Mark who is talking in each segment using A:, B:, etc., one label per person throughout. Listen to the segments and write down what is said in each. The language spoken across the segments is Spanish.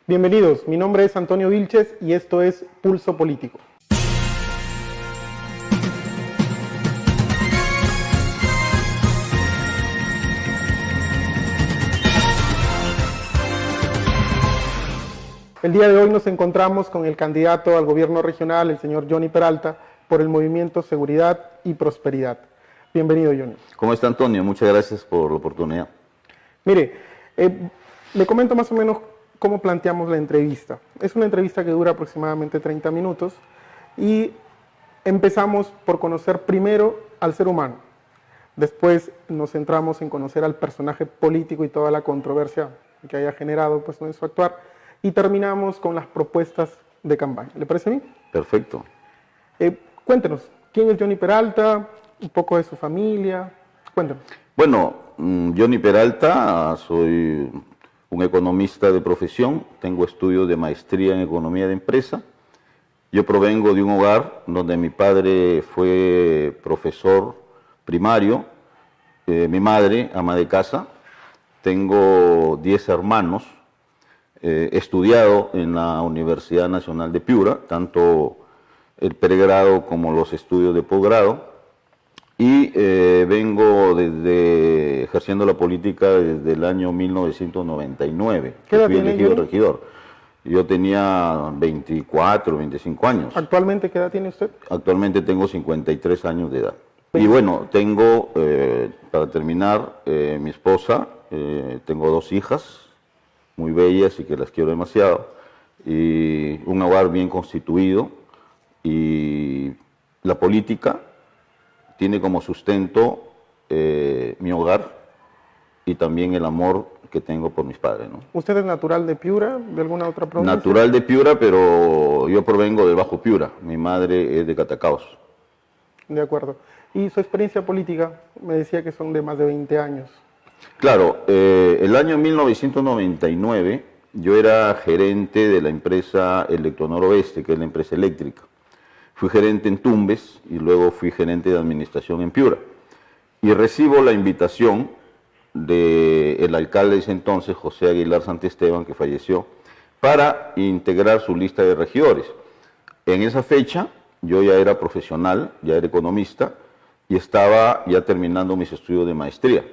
A: Bienvenidos, mi nombre es Antonio Vilches y esto es Pulso Político. El día de hoy nos encontramos con el candidato al gobierno regional, el señor Johnny Peralta, por el movimiento Seguridad y Prosperidad. Bienvenido, Johnny.
B: ¿Cómo está, Antonio? Muchas gracias por la oportunidad.
A: Mire, le comento más o menos cómo planteamos la entrevista. Es una entrevista que dura aproximadamente 30 minutos y empezamos por conocer primero al ser humano. Después nos centramos en conocer al personaje político y toda la controversia que haya generado pues, en su actuar. Y terminamos con las propuestas de campaña. ¿Le parece bien?
B: Perfecto.
A: Cuéntenos, ¿quién es Johnny Peralta? Un poco de su familia. Cuéntenos.
B: Bueno, Johnny Peralta, soy un economista de profesión, tengo estudios de maestría en economía de empresa. Yo provengo de un hogar donde mi padre fue profesor primario, mi madre ama de casa, tengo 10 hermanos. He estudiado en la Universidad Nacional de Piura, tanto el pregrado como los estudios de posgrado, y vengo ejerciendo la política desde el año 1999.
A: ¿Qué edad
B: fui
A: tiene,
B: elegido
A: Johnny?
B: regidor. Yo tenía 24, 25 años.
A: ¿Actualmente qué edad tiene usted?
B: Actualmente tengo 53 años de edad. Y bueno, tengo, para terminar, mi esposa, tengo 2 hijas, muy bellas y que las quiero demasiado, y un hogar bien constituido, y la política tiene como sustento mi hogar y también el amor que tengo por mis padres, ¿no?
A: ¿Usted es natural de Piura, de alguna otra provincia?
B: Natural de Piura, pero yo provengo del Bajo Piura, mi madre es de Catacaos.
A: De acuerdo. ¿Y su experiencia política? Me decía que son de más de 20 años.
B: Claro, el año 1999 yo era gerente de la empresa Electronoroeste, que es la empresa eléctrica. Fui gerente en Tumbes y luego fui gerente de administración en Piura. Y recibo la invitación del alcalde de ese entonces, José Aguilar Santisteban, que falleció, para integrar su lista de regidores. En esa fecha yo ya era profesional, ya era economista y estaba ya terminando mis estudios de maestría.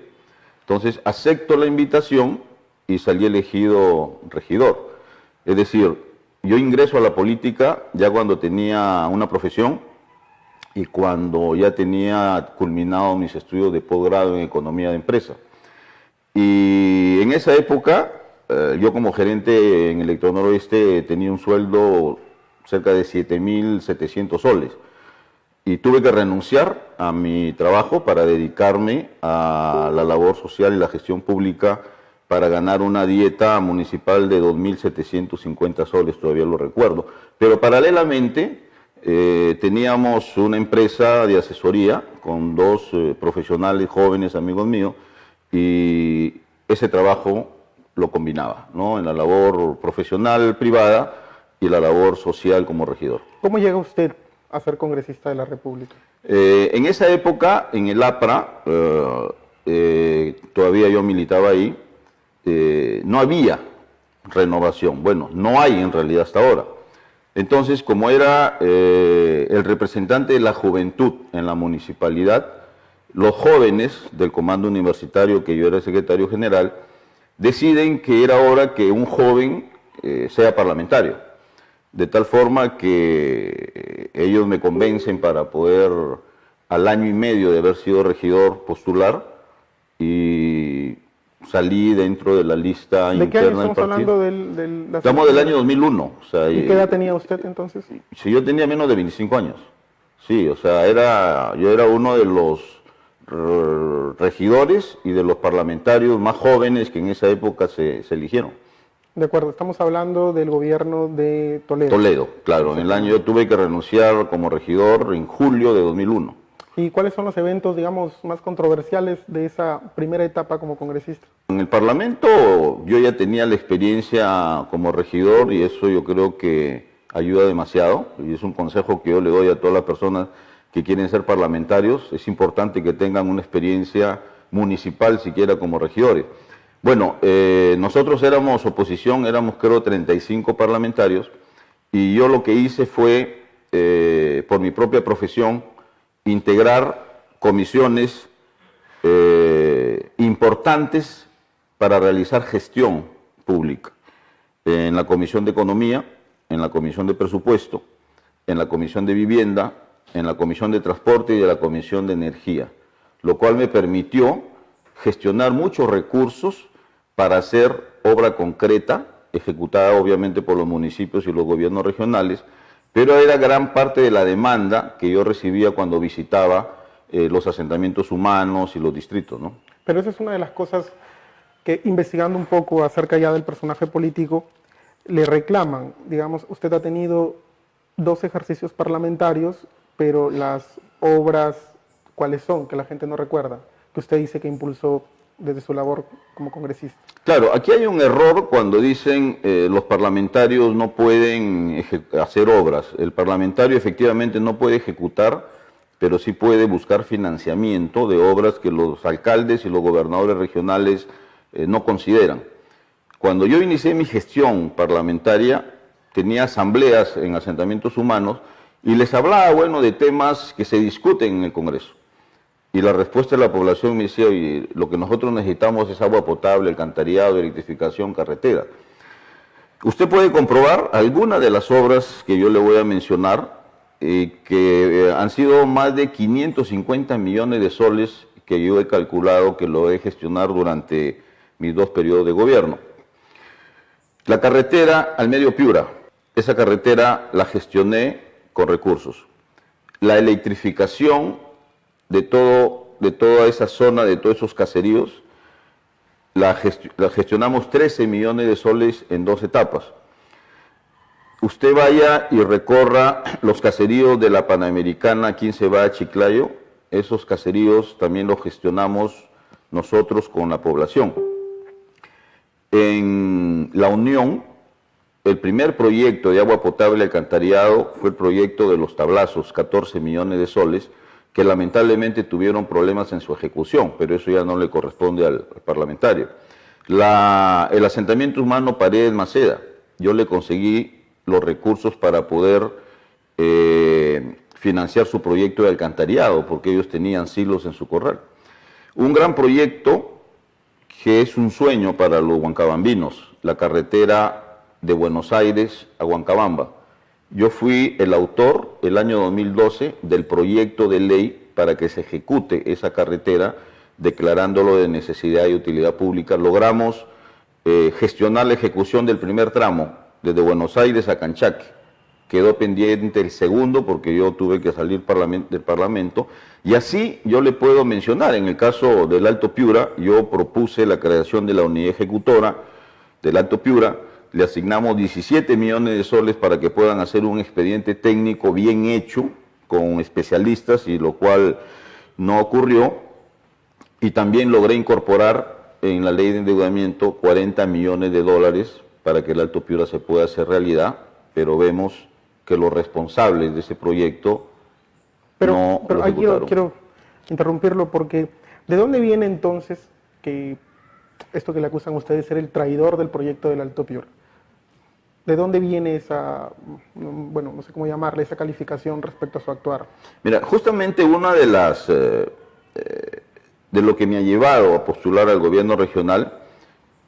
B: Entonces, acepto la invitación y salí elegido regidor. Es decir, yo ingreso a la política ya cuando tenía una profesión y cuando ya tenía culminado mis estudios de posgrado en economía de empresa. Y en esa época, yo como gerente en Electronoroeste tenía un sueldo cerca de 7.700 soles. Y tuve que renunciar a mi trabajo para dedicarme a la labor social y la gestión pública para ganar una dieta municipal de 2.750 soles, todavía lo recuerdo. Pero paralelamente teníamos una empresa de asesoría con 2 profesionales jóvenes, amigos míos, y ese trabajo lo combinaba, ¿no? En la labor profesional privada y la labor social como regidor.
A: ¿Cómo llega usted a ser congresista de la República?
B: En esa época, en el APRA, todavía yo militaba ahí, no había renovación. Bueno, no hay en realidad hasta ahora. Entonces, como era el representante de la juventud en la municipalidad, los jóvenes del comando universitario, que yo era secretario general, deciden que era hora que un joven sea parlamentario. De tal forma que ellos me convencen para poder, al año y medio de haber sido regidor, postular, y salí dentro de la lista
A: ¿De qué año
B: interna del
A: estamos
B: partido.
A: hablando del
B: Estamos del año 2001. O sea,
A: ¿Y qué edad tenía usted entonces?
B: Si yo tenía menos de 25 años. Sí, o sea, yo era uno de los regidores y de los parlamentarios más jóvenes que en esa época se eligieron.
A: De acuerdo, estamos hablando del gobierno de Toledo.
B: Toledo, claro. En el año yo tuve que renunciar como regidor en julio de 2001.
A: ¿Y cuáles son los eventos, digamos, más controversiales de esa primera etapa como congresista?
B: En el Parlamento yo ya tenía la experiencia como regidor y eso yo creo que ayuda demasiado. Y es un consejo que yo le doy a todas las personas que quieren ser parlamentarios. Es importante que tengan una experiencia municipal siquiera como regidores. Bueno, nosotros éramos oposición, éramos creo 35 parlamentarios, y yo lo que hice fue, por mi propia profesión, integrar comisiones importantes para realizar gestión pública. En la Comisión de Economía, en la Comisión de Presupuesto, en la Comisión de Vivienda, en la Comisión de Transporte y en la Comisión de Energía, lo cual me permitió gestionar muchos recursos para hacer obra concreta, ejecutada obviamente por los municipios y los gobiernos regionales, pero era gran parte de la demanda que yo recibía cuando visitaba los asentamientos humanos y los distritos, ¿no?
A: Pero esa es una de las cosas que, investigando un poco acerca ya del personaje político, le reclaman. Digamos, usted ha tenido 2 ejercicios parlamentarios, pero las obras, ¿cuáles son? Que la gente no recuerda, que usted dice que impulsó desde su labor como congresista.
B: Claro, aquí hay un error cuando dicen los parlamentarios no pueden hacer obras. El parlamentario efectivamente no puede ejecutar, pero sí puede buscar financiamiento de obras que los alcaldes y los gobernadores regionales no consideran. Cuando yo inicié mi gestión parlamentaria, tenía asambleas en asentamientos humanos y les hablaba, bueno, de temas que se discuten en el Congreso. Y la respuesta de la población me decía, oye, lo que nosotros necesitamos es agua potable, alcantarillado, electrificación, carretera. Usted puede comprobar algunas de las obras que yo le voy a mencionar, que han sido más de 550 millones de soles que yo he calculado que lo he gestionar durante mis 2 periodos de gobierno. La carretera al medio Piura, esa carretera la gestioné con recursos. La electrificación de toda esa zona, de todos esos caseríos, la gestionamos 13 millones de soles en 2 etapas. Usted vaya y recorra los caseríos de la Panamericana, quien se va a Chiclayo, esos caseríos también los gestionamos nosotros con la población. En La Unión, el primer proyecto de agua potable y alcantarillado fue el proyecto de Los Tablazos, 14 millones de soles, que lamentablemente tuvieron problemas en su ejecución, pero eso ya no le corresponde al parlamentario. El asentamiento humano Paredes Maceda, yo le conseguí los recursos para poder financiar su proyecto de alcantarillado, porque ellos tenían silos en su corral. Un gran proyecto que es un sueño para los huancabambinos, la carretera de Buenos Aires a Huancabamba. Yo fui el autor, el año 2012, del proyecto de ley para que se ejecute esa carretera, declarándolo de necesidad y utilidad pública. Logramos gestionar la ejecución del primer tramo, desde Buenos Aires a Canchaque. Quedó pendiente el segundo porque yo tuve que salir del Parlamento. Y así yo le puedo mencionar, en el caso del Alto Piura, yo propuse la creación de la unidad ejecutora del Alto Piura. Le asignamos 17 millones de soles para que puedan hacer un expediente técnico bien hecho, con especialistas, y lo cual no ocurrió. Y también logré incorporar en la ley de endeudamiento 40 millones de dólares para que el Alto Piura se pueda hacer realidad, pero vemos que los responsables de ese proyecto no lo
A: ahí
B: ejecutaron.
A: quiero interrumpirlo porque ¿de dónde viene entonces que esto que le acusan a ustedes de ser el traidor del proyecto del Alto Piura? ¿De dónde viene esa, bueno, no sé cómo llamarle, esa calificación respecto a su actuar?
B: Mira, justamente una de las de lo que me ha llevado a postular al gobierno regional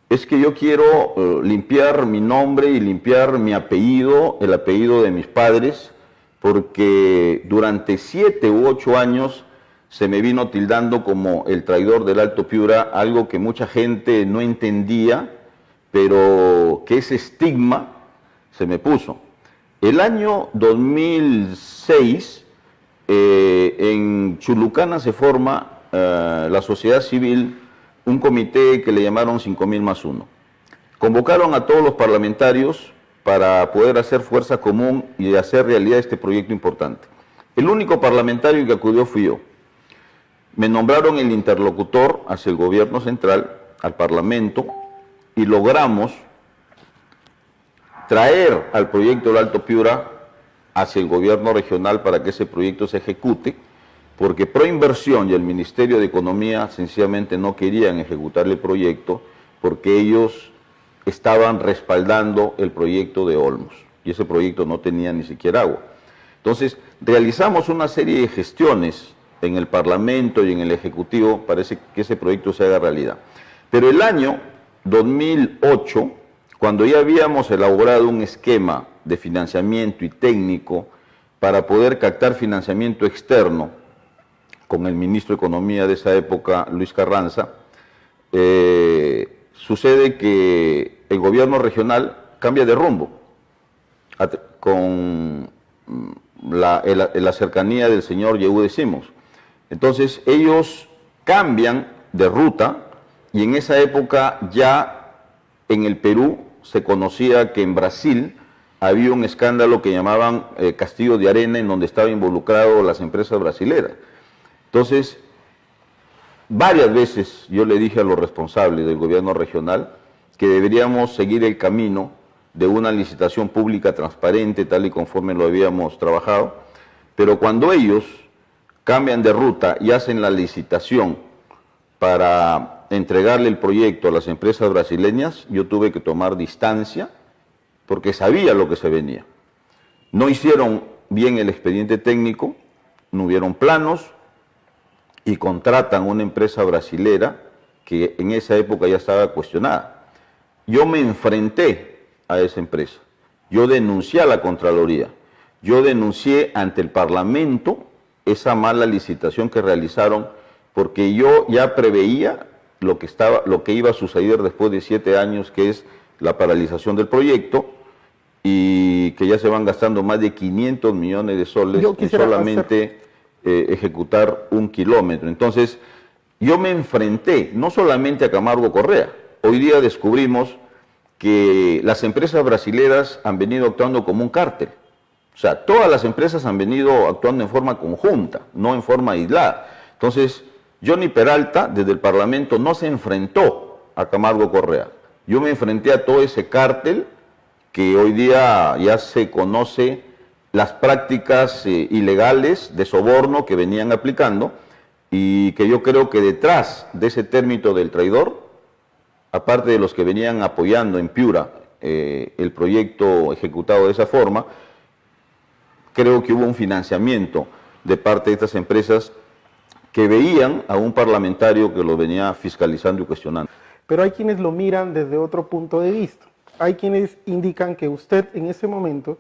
B: es que yo quiero limpiar mi nombre y limpiar mi apellido, el apellido de mis padres, porque durante 7 u 8 años se me vino tildando como el traidor del Alto Piura, algo que mucha gente no entendía, pero que ese estigma se me puso. El año 2006, en Chulucana se forma la sociedad civil, un comité que le llamaron 5000+1. Convocaron a todos los parlamentarios para poder hacer fuerza común y hacer realidad este proyecto importante. El único parlamentario que acudió fui yo. Me nombraron el interlocutor hacia el gobierno central, al Parlamento, y logramos traer al proyecto del Alto Piura hacia el gobierno regional para que ese proyecto se ejecute, porque Proinversión y el Ministerio de Economía sencillamente no querían ejecutar el proyecto porque ellos estaban respaldando el proyecto de Olmos y ese proyecto no tenía ni siquiera agua. Entonces, realizamos una serie de gestiones en el Parlamento y en el Ejecutivo para que ese proyecto se haga realidad. Pero el año 2008, cuando ya habíamos elaborado un esquema de financiamiento y técnico para poder captar financiamiento externo con el ministro de Economía de esa época, Luis Carranza, sucede que el gobierno regional cambia de rumbo con la cercanía del señor Yehude Simons. Entonces ellos cambian de ruta y en esa época ya en el Perú se conocía que en Brasil había un escándalo que llamaban Castillo de Arena, en donde estaban involucradas las empresas brasileras. Entonces, varias veces yo le dije a los responsables del gobierno regional que deberíamos seguir el camino de una licitación pública transparente, tal y conforme lo habíamos trabajado, pero cuando ellos cambian de ruta y hacen la licitación para entregarle el proyecto a las empresas brasileñas, yo tuve que tomar distancia porque sabía lo que se venía. No hicieron bien el expediente técnico, no hubieron planos y contratan una empresa brasilera que en esa época ya estaba cuestionada. Yo me enfrenté a esa empresa, yo denuncié a la Contraloría, yo denuncié ante el Parlamento esa mala licitación que realizaron, porque yo ya preveía lo que iba a suceder después de 7 años, que es la paralización del proyecto, y que ya se van gastando más de 500 millones de soles en solamente ejecutar 1 kilómetro. Entonces, yo me enfrenté no solamente a Camargo Correa, hoy día descubrimos que las empresas brasileras han venido actuando como un cártel. O sea, todas las empresas han venido actuando en forma conjunta, no en forma aislada. Entonces, Johnny Peralta, desde el Parlamento, no se enfrentó a Camargo Correa. Yo me enfrenté a todo ese cártel que hoy día ya se conoce las prácticas ilegales de soborno que venían aplicando y que yo creo que detrás de ese término del traidor, aparte de los que venían apoyando en Piura el proyecto ejecutado de esa forma, creo que hubo un financiamiento de parte de estas empresas que veían a un parlamentario que lo venía fiscalizando y cuestionando.
A: Pero hay quienes lo miran desde otro punto de vista. Hay quienes indican que usted en ese momento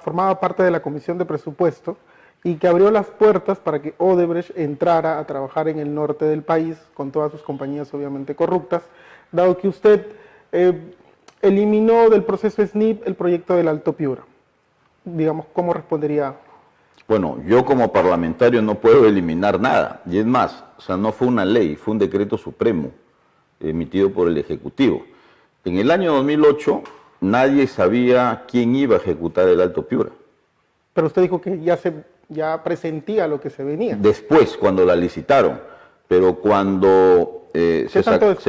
A: formaba parte de la Comisión de Presupuesto y que abrió las puertas para que Odebrecht entrara a trabajar en el norte del país, con todas sus compañías obviamente corruptas, dado que usted eliminó del proceso SNIP el proyecto del Alto Piura. Digamos, ¿cómo respondería?
B: Bueno, yo como parlamentario no puedo eliminar nada, y es más, o sea, no fue una ley, fue un decreto supremo emitido por el Ejecutivo. En el año 2008 nadie sabía quién iba a ejecutar el Alto Piura.
A: Pero usted dijo que ya presentía lo que se venía.
B: Después, cuando la licitaron, pero cuando se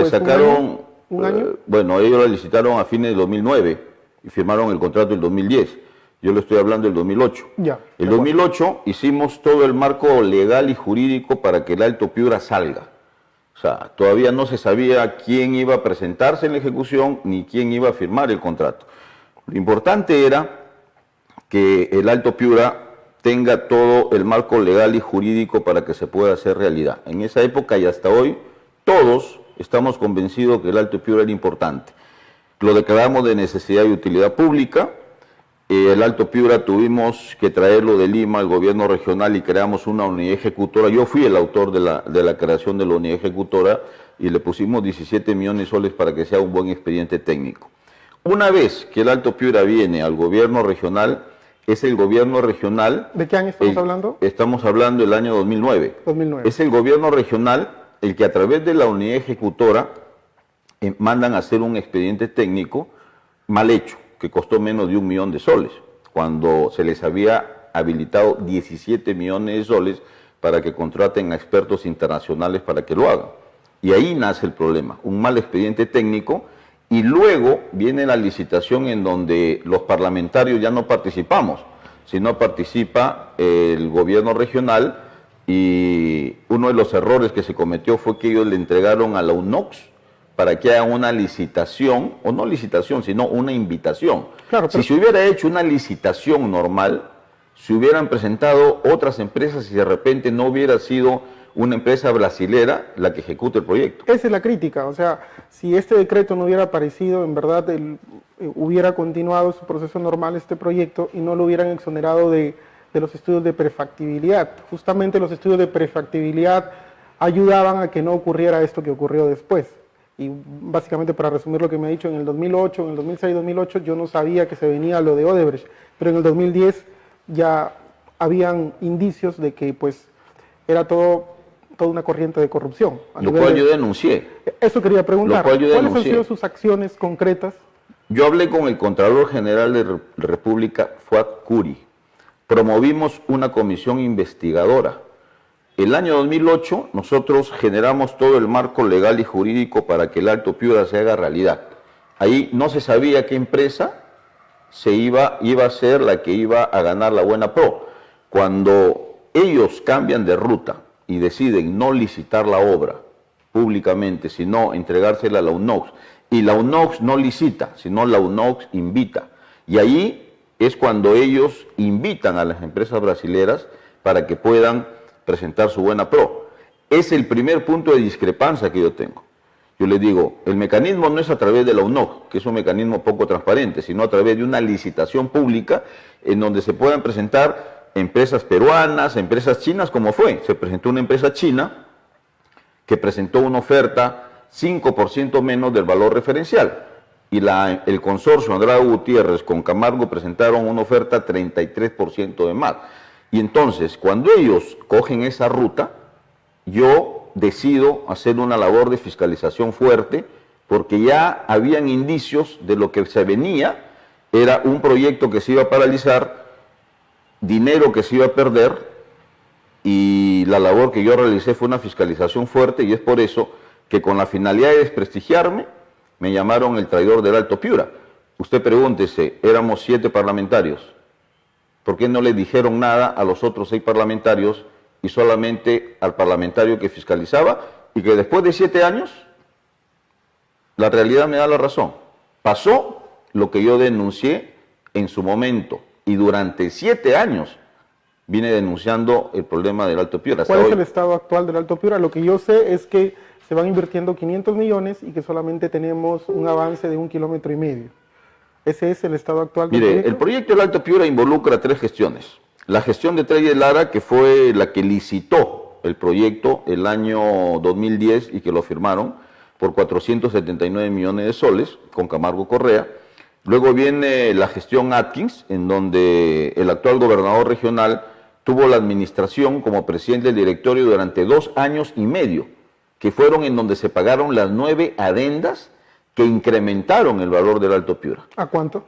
B: sacaron...
A: ¿Un año?
B: Bueno, ellos la licitaron a fines del 2009 y firmaron el contrato del 2010. Yo le estoy hablando del 2008.
A: Ya,
B: el 2008 hicimos todo el marco legal y jurídico para que el Alto Piura salga. O sea, todavía no se sabía quién iba a presentarse en la ejecución ni quién iba a firmar el contrato. Lo importante era que el Alto Piura tenga todo el marco legal y jurídico para que se pueda hacer realidad. En esa época y hasta hoy, todos estamos convencidos que el Alto Piura era importante. Lo declaramos de necesidad y utilidad pública. El Alto Piura tuvimos que traerlo de Lima al gobierno regional y creamos una unidad ejecutora. Yo fui el autor de la creación de la unidad ejecutora y le pusimos 17 millones de soles para que sea un buen expediente técnico. Una vez que el Alto Piura viene al gobierno regional, es el gobierno regional...
A: ¿De qué año estamos hablando?
B: Estamos hablando del año 2009.
A: 2009.
B: Es el gobierno regional el que a través de la unidad ejecutora mandan a hacer un expediente técnico mal hecho, que costó menos de 1 millón de soles, cuando se les había habilitado 17 millones de soles para que contraten a expertos internacionales para que lo hagan. Y ahí nace el problema, un mal expediente técnico, y luego viene la licitación en donde los parlamentarios ya no participamos, sino participa el gobierno regional y uno de los errores que se cometió fue que ellos le entregaron a la UNOX para que hagan una licitación, o no licitación, sino una invitación.
A: Claro, pero...
B: Si se hubiera hecho una licitación normal, se hubieran presentado otras empresas y de repente no hubiera sido una empresa brasilera la que ejecute el proyecto.
A: Esa es la crítica, o sea, si este decreto no hubiera aparecido, en verdad hubiera continuado su proceso normal este proyecto y no lo hubieran exonerado de los estudios de prefactibilidad. Justamente los estudios de prefactibilidad ayudaban a que no ocurriera esto que ocurrió después. Y básicamente, para resumir lo que me ha dicho, en el 2008, en el 2006-2008, yo no sabía que se venía lo de Odebrecht, pero en el 2010 ya habían indicios de que pues era toda una corriente de corrupción.
B: Lo cual yo denuncié.
A: Eso quería preguntar. ¿Cuáles han sido sus acciones concretas?
B: Yo hablé con el Contralor General de la República, Fuad Curi. Promovimos una comisión investigadora. El año 2008 nosotros generamos todo el marco legal y jurídico para que el Alto Piura se haga realidad. Ahí no se sabía qué empresa iba a ser la que iba a ganar la buena pro. Cuando ellos cambian de ruta y deciden no licitar la obra públicamente, sino entregársela a la UNOX, y la UNOX no licita, sino la UNOX invita. Y ahí es cuando ellos invitan a las empresas brasileras para que puedan presentar su buena pro. Es el primer punto de discrepancia que yo tengo. Yo les digo, el mecanismo no es a través de la UNOX, que es un mecanismo poco transparente, sino a través de una licitación pública en donde se puedan presentar empresas peruanas, empresas chinas, como fue. Se presentó una empresa china que presentó una oferta 5% menos del valor referencial. Y el consorcio Andrade Gutiérrez con Camargo presentaron una oferta 33% de más. Y entonces, cuando ellos cogen esa ruta, yo decido hacer una labor de fiscalización fuerte, porque ya habían indicios de lo que se venía. Era un proyecto que se iba a paralizar, dinero que se iba a perder, y la labor que yo realicé fue una fiscalización fuerte, y es por eso que, con la finalidad de desprestigiarme, me llamaron el traidor del Alto Piura. Usted pregúntese, éramos 7 parlamentarios. ¿Por qué no le dijeron nada a los otros 6 parlamentarios y solamente al parlamentario que fiscalizaba? Y que después de 7 años, la realidad me da la razón. Pasó lo que yo denuncié en su momento, y durante 7 años vine denunciando el problema del Alto Piura.
A: ¿Cuál es el estado actual del Alto Piura? Lo que yo sé es que se van invirtiendo 500 millones y que solamente tenemos un avance de 1,5 kilómetros. ¿Ese es el estado actual del proyecto?
B: El proyecto del Alto Piura involucra 3 gestiones. La gestión de Trey de Lara, que fue la que licitó el proyecto el año 2010 y que lo firmaron por 479 millones de soles con Camargo Correa. Luego viene la gestión Atkins, en donde el actual gobernador regional tuvo la administración como presidente del directorio durante 2 años y medio, que fueron en donde se pagaron las 9 adendas que incrementaron el valor del Alto Piura.
A: ¿A cuánto?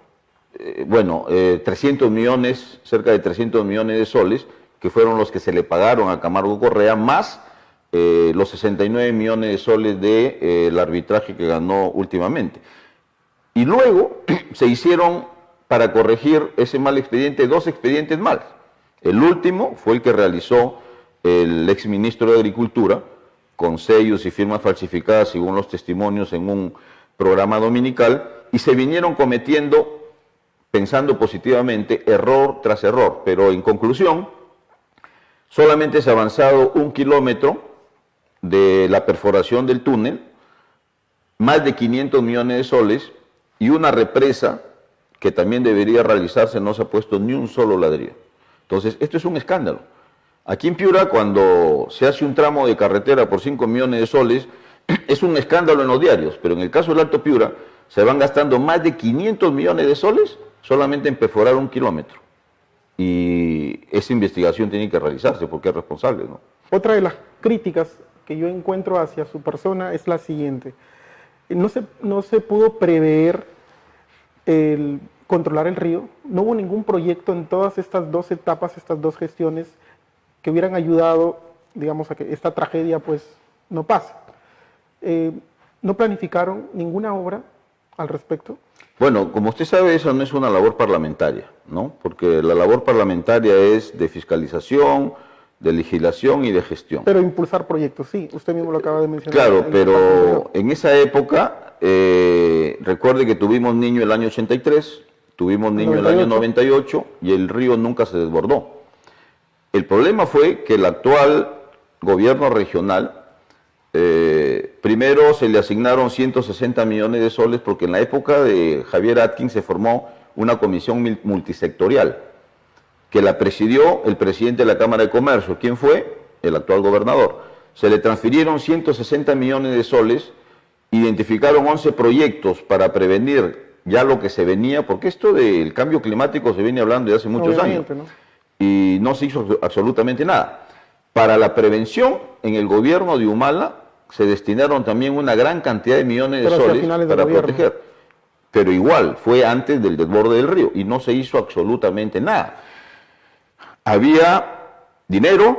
B: 300 millones, cerca de 300 millones de soles, que fueron los que se le pagaron a Camargo Correa, más los 69 millones de soles del arbitraje que ganó últimamente. Y luego se hicieron, para corregir ese mal expediente, 2 expedientes más. El último fue el que realizó el exministro de Agricultura, con sellos y firmas falsificadas según los testimonios en un programa dominical, y se vinieron cometiendo, pensando positivamente, error tras error. Pero en conclusión, solamente se ha avanzado 1 kilómetro de la perforación del túnel, más de 500 millones de soles, y una represa que también debería realizarse, no se ha puesto ni un solo ladrillo. Entonces, esto es un escándalo. Aquí en Piura, cuando se hace un tramo de carretera por 5 millones de soles, es un escándalo en los diarios, pero en el caso del Alto Piura, se van gastando más de 500 millones de soles solamente en perforar 1 kilómetro. Y esa investigación tiene que realizarse porque es responsable, ¿no?
A: Otra de las críticas que yo encuentro hacia su persona es la siguiente. No se pudo prever el controlar el río. No hubo ningún proyecto en todas estas 2 etapas, estas 2 gestiones, que hubieran ayudado, digamos, a que esta tragedia pues no pase. ¿No planificaron ninguna obra al respecto?
B: Bueno, como usted sabe, eso no es una labor parlamentaria, ¿no? Porque la labor parlamentaria es de fiscalización, de legislación y de gestión.
A: Pero impulsar proyectos, sí, usted mismo lo acaba de mencionar.
B: Claro, pero en esa época, recuerde que tuvimos niño el año 83, tuvimos niño el año 98 y el río nunca se desbordó. El problema fue que el actual gobierno regional, primero se le asignaron 160 millones de soles porque en la época de Javier Atkins se formó una comisión multisectorial que la presidió el presidente de la Cámara de Comercio. ¿Quién fue? El actual gobernador. Se le transfirieron 160 millones de soles, identificaron 11 proyectos para prevenir ya lo que se venía, porque esto del cambio climático se viene hablando de hace muchos años, ¿no? Y no se hizo absolutamente nada. Para la prevención, en el gobierno de Humala se destinaron también una gran cantidad de millones de soles para proteger. Pero igual, fue antes del desborde del río y no se hizo absolutamente nada. Había dinero,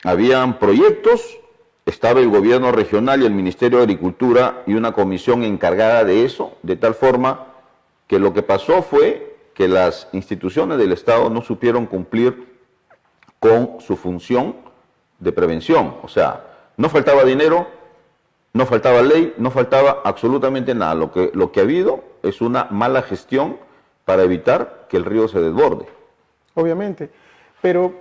B: habían proyectos, estaba el gobierno regional y el Ministerio de Agricultura y una comisión encargada de eso, de tal forma que lo que pasó fue que las instituciones del Estado no supieron cumplir con su función de prevención. O sea, no faltaba dinero, no faltaba ley, no faltaba absolutamente nada. Lo que ha habido es una mala gestión para evitar que el río se desborde.
A: Obviamente, pero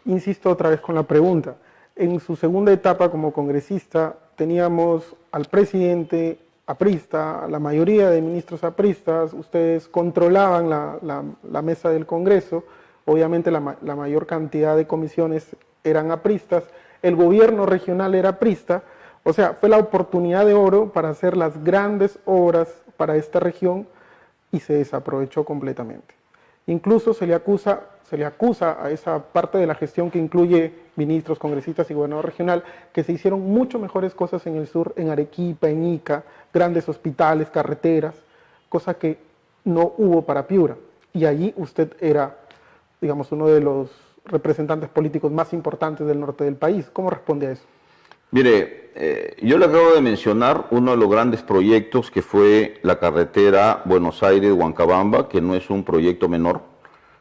A: insisto otra vez con la pregunta. En su segunda etapa como congresista teníamos al presidente aprista, la mayoría de ministros apristas, ustedes controlaban la mesa del Congreso, obviamente la mayor cantidad de comisiones eran apristas, el gobierno regional era aprista, o sea, fue la oportunidad de oro para hacer las grandes obras para esta región y se desaprovechó completamente. Incluso se le acusa a esa parte de la gestión que incluye ministros, congresistas y gobernador regional, que se hicieron mucho mejores cosas en el sur, en Arequipa, en Ica, grandes hospitales, carreteras, cosa que no hubo para Piura. Y allí usted era, digamos, uno de los representantes políticos más importantes del norte del país. ¿Cómo responde a eso?
B: Mire, yo le acabo de mencionar uno de los grandes proyectos que fue la carretera Buenos Aires-Huancabamba, que no es un proyecto menor,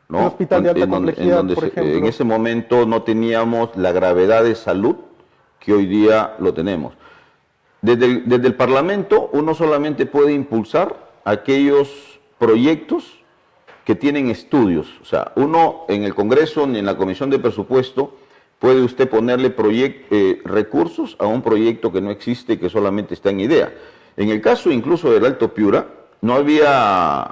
B: ¿no?
A: Un hospital de alta complejidad, por ejemplo.
B: En ese momento no teníamos la gravedad de salud que hoy día lo tenemos. Desde el Parlamento uno solamente puede impulsar aquellos proyectos que tienen estudios. O sea, uno en el Congreso ni en la Comisión de Presupuesto puede usted ponerle recursos a un proyecto que no existe, que solamente está en idea. En el caso incluso del Alto Piura, no había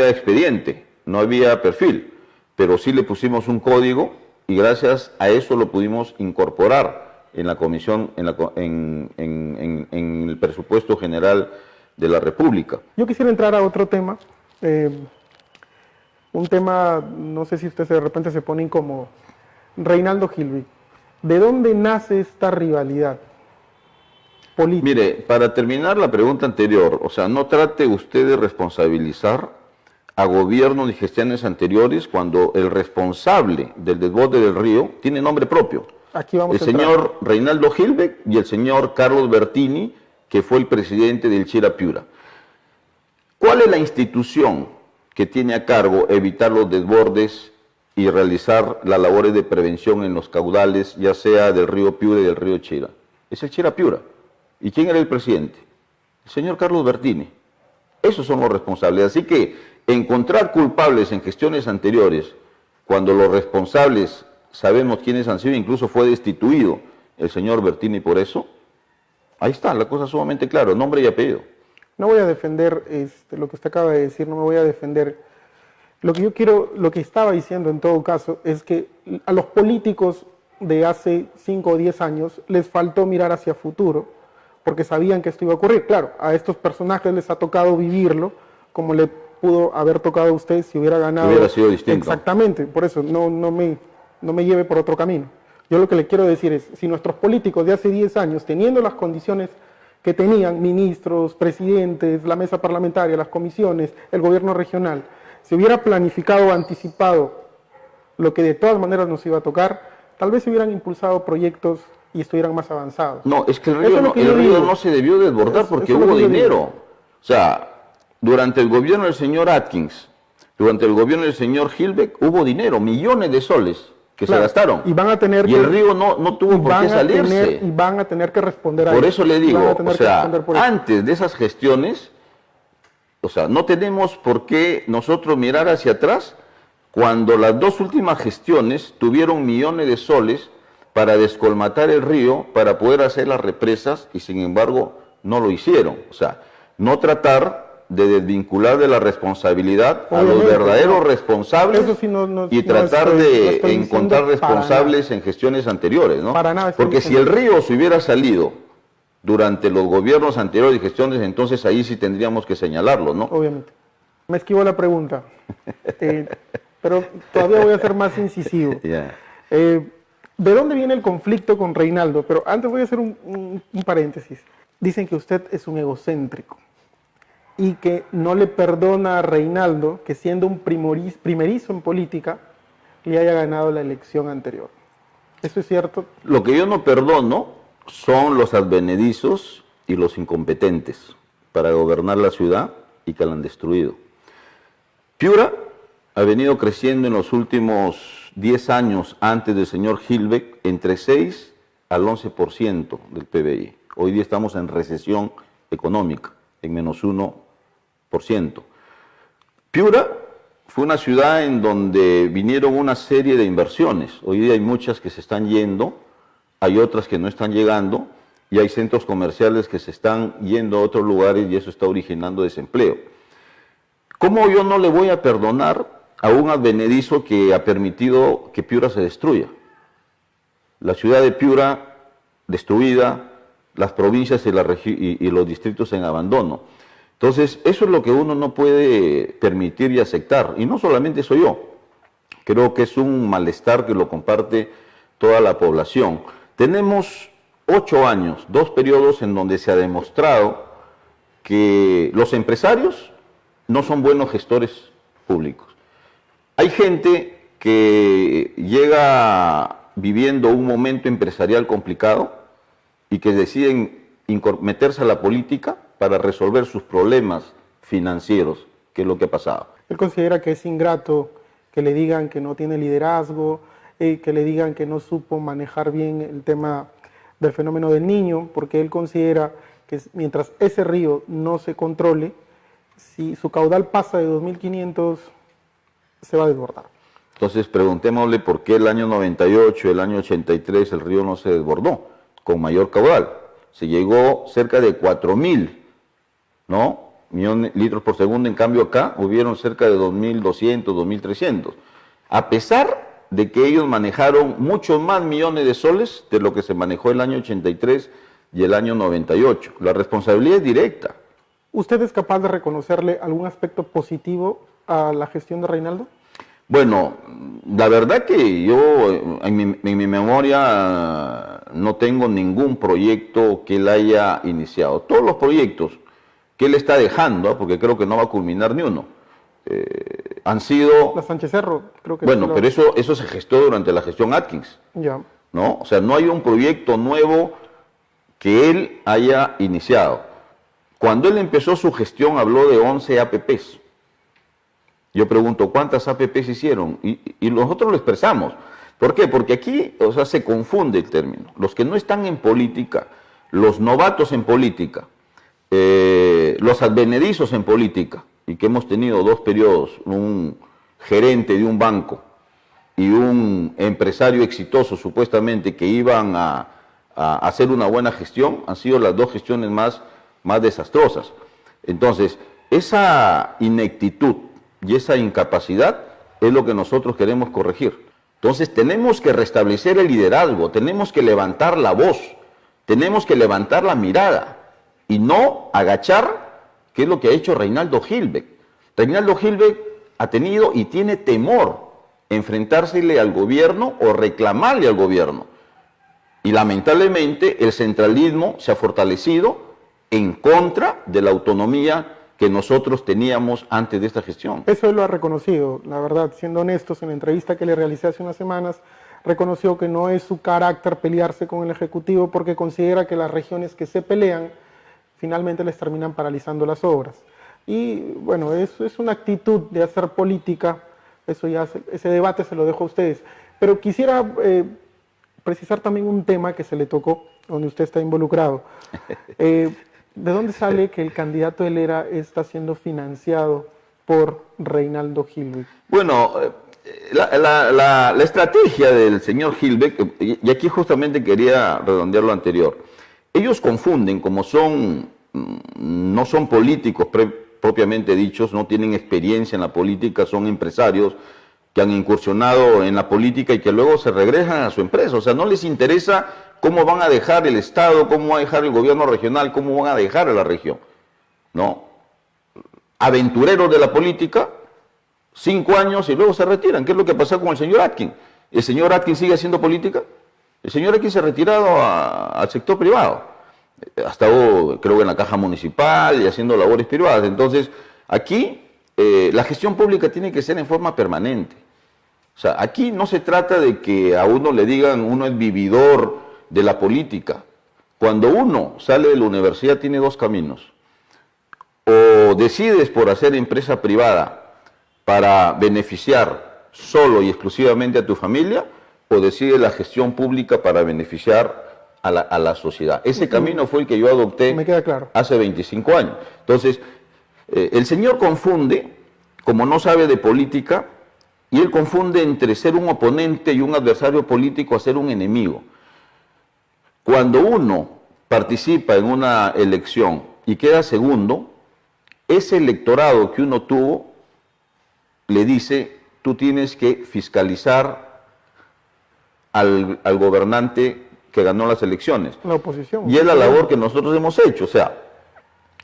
B: expediente, no había perfil, pero sí le pusimos un código y gracias a eso lo pudimos incorporar en la comisión, en el presupuesto general de la República.
A: Yo quisiera entrar a otro tema, un tema, no sé si usted de repente se pone incómodo. Reinaldo Gilvig, ¿de dónde nace esta rivalidad política?
B: Mire, para terminar la pregunta anterior, o sea, no trate usted de responsabilizar a gobiernos y gestiones anteriores cuando el responsable del desborde del río tiene nombre propio.
A: Aquí vamos
B: el señor Reinaldo Gilvig y el señor Carlos Bertini, que fue el presidente del Chira Piura. ¿Cuál es la institución que tiene a cargo evitar los desbordes y realizar las labores de prevención en los caudales, ya sea del río Piura y del río Chira? Es el Chira Piura. ¿Y quién era el presidente? El señor Carlos Bertini. Esos son los responsables. Así que encontrar culpables en gestiones anteriores, cuando los responsables sabemos quiénes han sido, incluso fue destituido el señor Bertini por eso, ahí está, la cosa sumamente clara, nombre y apellido.
A: No voy a defender lo que usted acaba de decir, no me voy a defender. Lo que yo quiero, lo que estaba diciendo en todo caso, es que a los políticos de hace 5 o 10 años les faltó mirar hacia futuro, porque sabían que esto iba a ocurrir. Claro, a estos personajes les ha tocado vivirlo, como le pudo haber tocado a usted si hubiera ganado.
B: Hubiera sido distinto.
A: Exactamente, por eso no me lleve por otro camino. Yo lo que le quiero decir es, si nuestros políticos de hace 10 años, teniendo las condiciones que tenían, ministros, presidentes, la mesa parlamentaria, las comisiones, el gobierno regional, se hubiera planificado, anticipado lo que de todas maneras nos iba a tocar, tal vez se hubieran impulsado proyectos y estuvieran más avanzados.
B: No, es que el río no se debió desbordar porque hubo dinero. O sea, durante el gobierno del señor Atkins, durante el gobierno del señor Gilvig, hubo dinero, millones de soles que
A: Claro,
B: se gastaron.
A: y van a tener
B: y
A: que-
B: el río no tuvo por qué salirse.
A: Y van a tener que responder a
B: Por
A: eso.
B: eso le
A: Y van
B: digo,
A: a tener
B: o
A: que
B: sea,
A: responder por eso.
B: antes de esas gestiones, o sea, no tenemos por qué nosotros mirar hacia atrás cuando las dos últimas gestiones tuvieron millones de soles para descolmatar el río, para poder hacer las represas, y sin embargo no lo hicieron. O sea, no tratar de desvincular de la responsabilidad a los
A: Obviamente,
B: verdaderos
A: no.
B: responsables
A: Eso sí
B: y
A: no
B: tratar
A: estoy- no
B: de
A: estoy
B: encontrar
A: diciendo para
B: responsables en gestiones anteriores, ¿no?
A: Para nada estoy
B: Porque si
A: diciendo
B: el río se hubiera salido durante los gobiernos anteriores y gestiones, entonces ahí sí tendríamos que señalarlo, ¿no?
A: Obviamente. Me esquivo la pregunta. Pero todavía voy a ser más incisivo.
B: Ya.
A: ¿De dónde viene el conflicto con Reinaldo? Pero antes voy a hacer un paréntesis. Dicen que usted es un egocéntrico y que no le perdona a Reinaldo que siendo un primerizo en política le haya ganado la elección anterior. ¿Eso es cierto?
B: Lo que yo no perdono son los advenedizos y los incompetentes para gobernar la ciudad y que la han destruido. Piura ha venido creciendo en los últimos 10 años antes del señor Gilbeck entre 6 al 11% del PBI. Hoy día estamos en recesión económica, en menos 1%. Piura fue una ciudad en donde vinieron una serie de inversiones. Hoy día hay muchas que se están yendo, hay otras que no están llegando, y hay centros comerciales que se están yendo a otros lugares y eso está originando desempleo. ¿Cómo yo no le voy a perdonar a un advenedizo que ha permitido que Piura se destruya? La ciudad de Piura destruida, las provincias y los distritos en abandono. Entonces, eso es lo que uno no puede permitir y aceptar. Y no solamente soy yo. Creo que es un malestar que lo comparte toda la población. Tenemos 8 años, 2 periodos en donde se ha demostrado que los empresarios no son buenos gestores públicos. Hay gente que llega viviendo un momento empresarial complicado y que deciden meterse a la política para resolver sus problemas financieros, que es lo que ha pasado.
A: Él considera que es ingrato que le digan que no tiene liderazgo, que le digan que no supo manejar bien el tema del fenómeno del Niño, porque él considera que mientras ese río no se controle, si su caudal pasa de 2.500, se va a desbordar.
B: Entonces preguntémosle por qué el año 98, el año 83 el río no se desbordó con mayor caudal. Se llegó cerca de 4.000, ¿no? millones de litros por segundo, en cambio acá hubieron cerca de 2.200, 2.300. A pesar de que ellos manejaron muchos más millones de soles de lo que se manejó el año 83 y el año 98. La responsabilidad es directa.
A: ¿Usted es capaz de reconocerle algún aspecto positivo a la gestión de Reinaldo?
B: Bueno, la verdad que yo en mi memoria no tengo ningún proyecto que él haya iniciado. Todos los proyectos que él está dejando, porque creo que no va a culminar ni uno, han sido...
A: La Sánchez Cerro, creo que...
B: Bueno, pero eso se gestó durante la gestión Atkins,
A: Ya.
B: ¿no? O sea, no hay un proyecto nuevo que él haya iniciado. Cuando él empezó su gestión habló de 11 APPs. Yo pregunto, ¿cuántas APPs hicieron? Y nosotros lo expresamos. ¿Por qué? Porque aquí, o sea, se confunde el término. Los que no están en política, los novatos en política, los advenedizos en política, y que hemos tenido 2 periodos, un gerente de un banco y un empresario exitoso supuestamente que iban a hacer una buena gestión, han sido las 2 gestiones más desastrosas. Entonces, esa ineptitud y esa incapacidad es lo que nosotros queremos corregir. Entonces, tenemos que restablecer el liderazgo, tenemos que levantar la voz, tenemos que levantar la mirada y no agachar, que es lo que ha hecho Reinaldo Gilbeck. Reinaldo Gilbeck ha tenido y tiene temor enfrentársele al gobierno o reclamarle al gobierno. Y lamentablemente el centralismo se ha fortalecido en contra de la autonomía que nosotros teníamos antes de esta gestión.
A: Eso él lo ha reconocido, la verdad, siendo honestos, en la entrevista que le realicé hace unas semanas, reconoció que no es su carácter pelearse con el Ejecutivo porque considera que las regiones que se pelean finalmente les terminan paralizando las obras. Y bueno, eso es una actitud de hacer política, eso ya ese debate se lo dejo a ustedes. Pero quisiera precisar también un tema que se le tocó, donde usted está involucrado. ¿De dónde sale que el candidato Helera está siendo financiado por Reinaldo Gilbert?
B: Bueno, la estrategia del señor Gilbert, y aquí justamente quería redondear lo anterior, ellos confunden, como no son políticos propiamente dichos, no tienen experiencia en la política, son empresarios que han incursionado en la política y que luego se regresan a su empresa. O sea, no les interesa cómo van a dejar el Estado, cómo va a dejar el gobierno regional, cómo van a dejar a la región. ¿No? Aventureros de la política, 5 años y luego se retiran. ¿Qué es lo que pasa con el señor Atkins? ¿El señor Atkins sigue haciendo política? El señor Atkins se ha retirado al sector privado. Ha estado, creo que en la caja municipal y haciendo labores privadas. Entonces, aquí la gestión pública tiene que ser en forma permanente. O sea, aquí no se trata de que a uno le digan, uno es vividor de la política. Cuando uno sale de la universidad tiene 2 caminos. O decides por hacer empresa privada para beneficiar solo y exclusivamente a tu familia, o decides la gestión pública para beneficiar a la sociedad. Ese camino fue el que yo adopté hace 25 años. Entonces, el señor confunde, como no sabe de política, y él confunde entre ser un oponente y un adversario político a ser un enemigo. Cuando uno participa en una elección y queda segundo, ese electorado que uno tuvo le dice, tú tienes que fiscalizar al gobernante que ganó las elecciones.
A: La oposición.
B: Y es la labor que nosotros hemos hecho. O sea,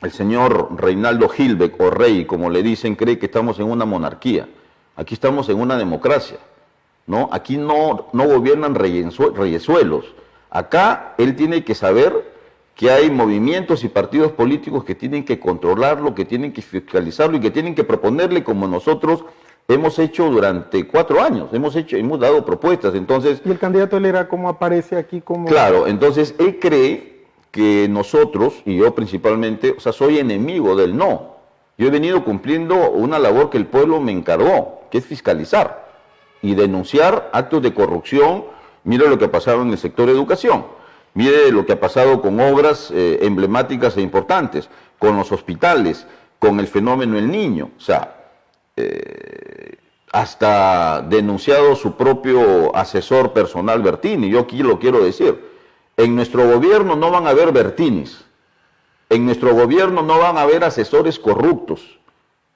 B: el señor Reinaldo Gilbert, o Rey, como le dicen, cree que estamos en una monarquía. Aquí estamos en una democracia, ¿no? Aquí no gobiernan reyesuelos. Acá él tiene que saber que hay movimientos y partidos políticos que tienen que controlarlo, que tienen que fiscalizarlo y que tienen que proponerle, como nosotros hemos hecho durante 4 años. Hemos dado propuestas. Entonces,
A: ¿y el candidato Helera cómo aparece aquí?
B: Claro, entonces él cree que nosotros, y yo principalmente, o sea, soy enemigo del no. Yo he venido cumpliendo una labor que el pueblo me encargó, que es fiscalizar y denunciar actos de corrupción. Mire lo que ha pasado en el sector educación, mire lo que ha pasado con obras emblemáticas e importantes, con los hospitales, con el fenómeno El Niño. O sea, hasta denunciado su propio asesor personal Bertini. Yo aquí lo quiero decir, en nuestro gobierno no van a haber Bertinis. En nuestro gobierno no van a haber asesores corruptos.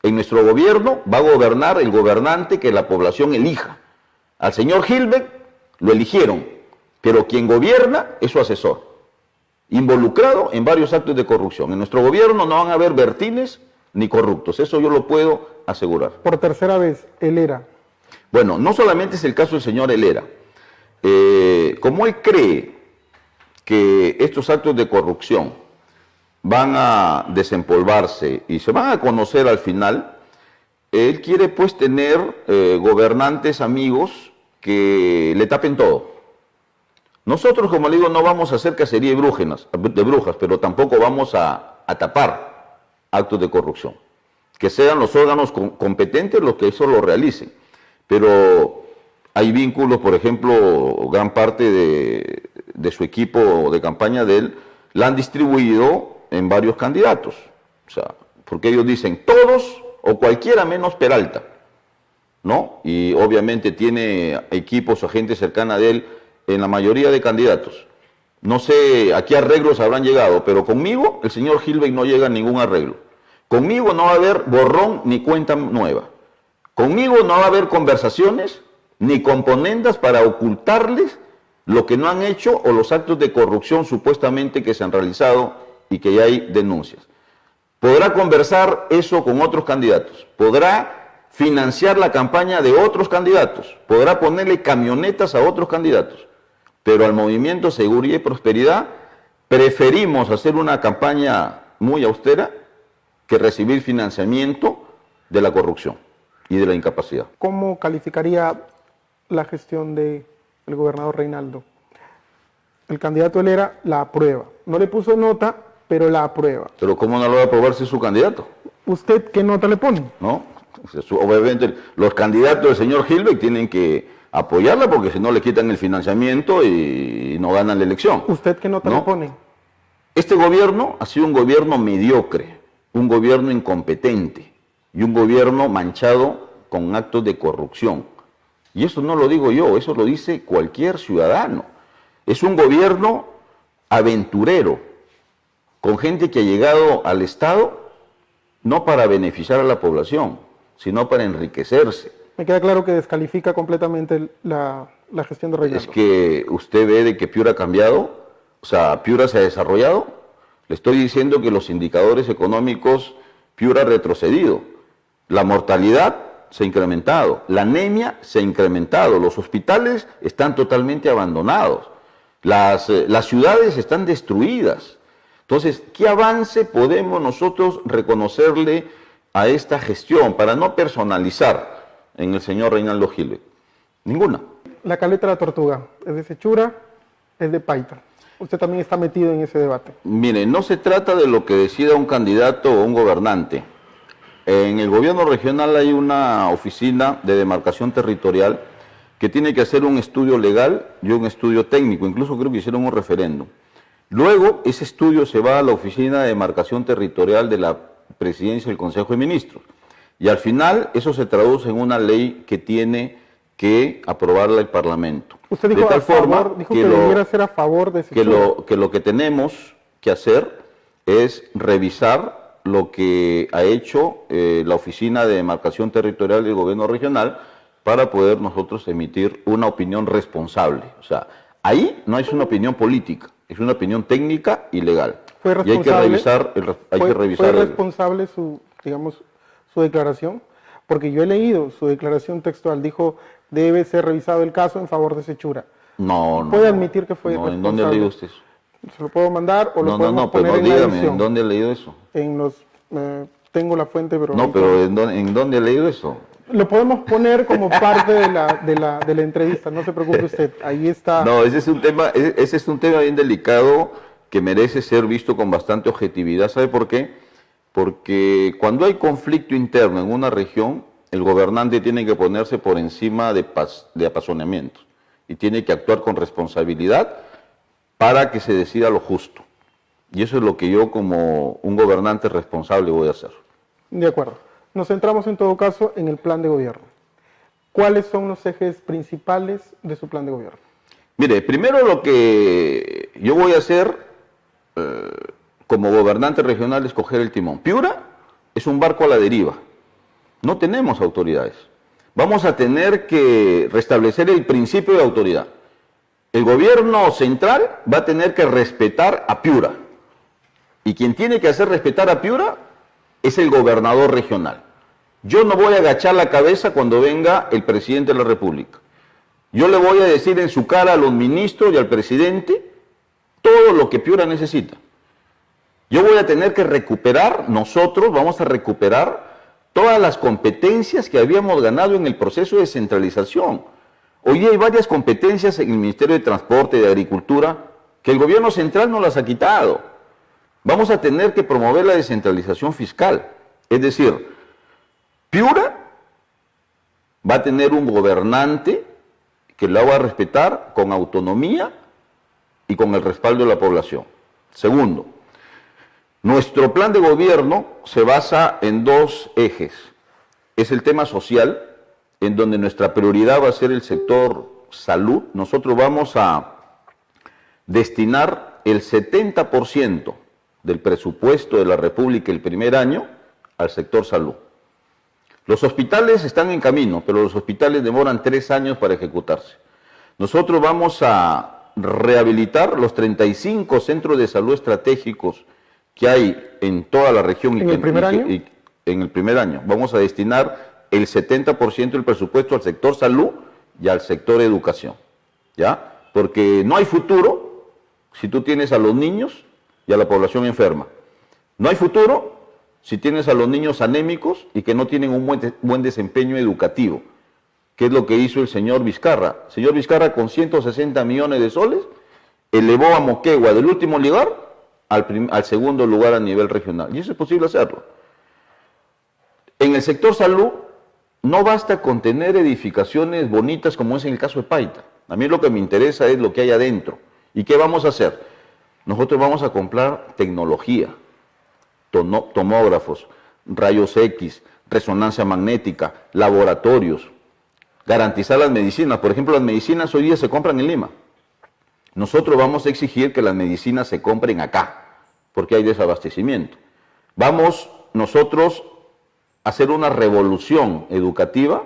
B: En nuestro gobierno va a gobernar el gobernante que la población elija. Al señor Gilbert lo eligieron, pero quien gobierna es su asesor, involucrado en varios actos de corrupción. En nuestro gobierno no van a haber bertines ni corruptos, eso yo lo puedo asegurar.
A: Por tercera vez, Helera.
B: Bueno, no solamente es el caso del señor Helera. Como él cree que estos actos de corrupción van a desempolvarse y se van a conocer al final, él quiere pues tener gobernantes amigos que le tapen todo. Nosotros, como le digo, no vamos a hacer cacería de brujas, pero tampoco vamos a tapar actos de corrupción. Que sean los órganos competentes los que eso lo realicen. Pero hay vínculos, por ejemplo, gran parte de su equipo de campaña de él la han distribuido en varios candidatos. O sea, porque ellos dicen todos o cualquiera menos Peralta, ¿no? Y obviamente tiene equipos o gente cercana de él en la mayoría de candidatos. No sé a qué arreglos habrán llegado, pero conmigo el señor Gilbert no llega a ningún arreglo. Conmigo no va a haber borrón ni cuenta nueva. Conmigo no va a haber conversaciones ni componendas para ocultarles lo que no han hecho o los actos de corrupción supuestamente que se han realizado y que ya hay denuncias. Podrá conversar eso con otros candidatos, podrá financiar la campaña de otros candidatos, podrá ponerle camionetas a otros candidatos, pero al Movimiento Seguridad y Prosperidad preferimos hacer una campaña muy austera que recibir financiamiento de la corrupción y de la incapacidad.
A: ¿Cómo calificaría la gestión del gobernador Reinaldo? El candidato Helera la aprueba. No le puso nota, pero la aprueba.
B: ¿Pero cómo no lo va a aprobar si es su candidato?
A: ¿Usted qué nota le pone?
B: ¿No? Obviamente los candidatos del señor Gilbert tienen que apoyarla porque si no le quitan el financiamiento y no ganan la elección.
A: ¿Usted qué nota le pone?
B: Este gobierno ha sido un gobierno mediocre, un gobierno incompetente y un gobierno manchado con actos de corrupción. Y eso no lo digo yo, eso lo dice cualquier ciudadano. Es un gobierno aventurero, con gente que ha llegado al Estado no para beneficiar a la población, sino para enriquecerse.
A: Me queda claro que descalifica completamente la gestión de Reinaldo.
B: Es que usted ve de que Piura ha cambiado, o sea, Piura se ha desarrollado. Le estoy diciendo que los indicadores económicos, Piura ha retrocedido. La mortalidad se ha incrementado, la anemia se ha incrementado, los hospitales están totalmente abandonados, las ciudades están destruidas. Entonces, ¿qué avance podemos nosotros reconocerle a esta gestión para no personalizar en el señor Reinaldo Gilbert? Ninguna.
A: La caleta de la tortuga, ¿es de Sechura? ¿Es de Paita? Usted también está metido en ese debate.
B: Mire, no se trata de lo que decida un candidato o un gobernante. En el gobierno regional hay una oficina de demarcación territorial que tiene que hacer un estudio legal y un estudio técnico, incluso creo que hicieron un referéndum. Luego ese estudio se va a la oficina de demarcación territorial de la Presidencia del Consejo de Ministros y al final eso se traduce en una ley que tiene que aprobarla el Parlamento.
A: Usted dijo,
B: de tal forma
A: dijo que debiera ser a favor de Sechura.
B: que lo que tenemos que hacer es revisar lo que ha hecho la Oficina de Demarcación Territorial del Gobierno Regional para poder nosotros emitir una opinión responsable. O sea, ahí no es una opinión política, es una opinión técnica y legal.
A: ¿Fue responsable?
B: Y hay que revisar,
A: ¿Fue responsable su declaración? Porque yo he leído su declaración textual, dijo, debe ser revisado el caso en favor de Sechura.
B: No.
A: ¿Puede admitir que fue responsable?
B: ¿En dónde ha leído usted eso?
A: ¿Se lo puedo mandar o lo podemos poner
B: pero
A: en la
B: dígame,
A: edición?
B: ¿en dónde ha leído eso?
A: Tengo la fuente, pero...
B: No, pero ¿en dónde ha leído eso?
A: Lo podemos poner como parte de la entrevista, no se preocupe usted, ahí está.
B: No, ese es un tema bien delicado que merece ser visto con bastante objetividad. ¿Sabe por qué? Porque cuando hay conflicto interno en una región, el gobernante tiene que ponerse por encima de apasionamientos y tiene que actuar con responsabilidad para que se decida lo justo. Y eso es lo que yo como un gobernante responsable voy a hacer.
A: De acuerdo. Nos centramos en todo caso en el plan de gobierno. ¿Cuáles son los ejes principales de su plan de gobierno? Mire,
B: primero lo que yo voy a hacer como gobernante regional es coger el timón. Piura es un barco a la deriva. No tenemos autoridades. Vamos a tener que restablecer el principio de autoridad. El gobierno central va a tener que respetar a Piura. Y quien tiene que hacer respetar a Piura es el gobernador regional. Yo no voy a agachar la cabeza cuando venga el presidente de la República. Yo le voy a decir en su cara a los ministros y al presidente todo lo que Piura necesita. Yo voy a tener que recuperar, nosotros vamos a recuperar todas las competencias que habíamos ganado en el proceso de descentralización. Hoy hay varias competencias en el Ministerio de Transporte y de Agricultura que el gobierno central no las ha quitado. Vamos a tener que promover la descentralización fiscal. Es decir, Piura va a tener un gobernante que la va a respetar con autonomía y con el respaldo de la población. Segundo, nuestro plan de gobierno se basa en dos ejes. Es el tema social, en donde nuestra prioridad va a ser el sector salud. Nosotros vamos a destinar el 70% del presupuesto de la República el primer año al sector salud. Los hospitales están en camino, pero los hospitales demoran 3 años para ejecutarse. Nosotros vamos a rehabilitar los 35 centros de salud estratégicos que hay en toda la región.
A: ¿En el primer año?
B: En el primer año. Vamos a destinar el 70% del presupuesto al sector salud y al sector educación, ¿ya? Porque no hay futuro si tú tienes a los niños y a la población enferma. No hay futuro si tienes a los niños anémicos y que no tienen un buen desempeño educativo, que es lo que hizo el señor Vizcarra. El señor Vizcarra, con 160 millones de soles, elevó a Moquegua del último lugar al segundo lugar a nivel regional. Y eso es posible hacerlo. En el sector salud no basta con tener edificaciones bonitas como es en el caso de Paita. A mí lo que me interesa es lo que hay adentro. ¿Y qué vamos a hacer? Nosotros vamos a comprar tecnología, tomógrafos, rayos X, resonancia magnética, laboratorios, garantizar las medicinas. Por ejemplo, las medicinas hoy día se compran en Lima. Nosotros vamos a exigir que las medicinas se compren acá, porque hay desabastecimiento. Vamos nosotros a hacer una revolución educativa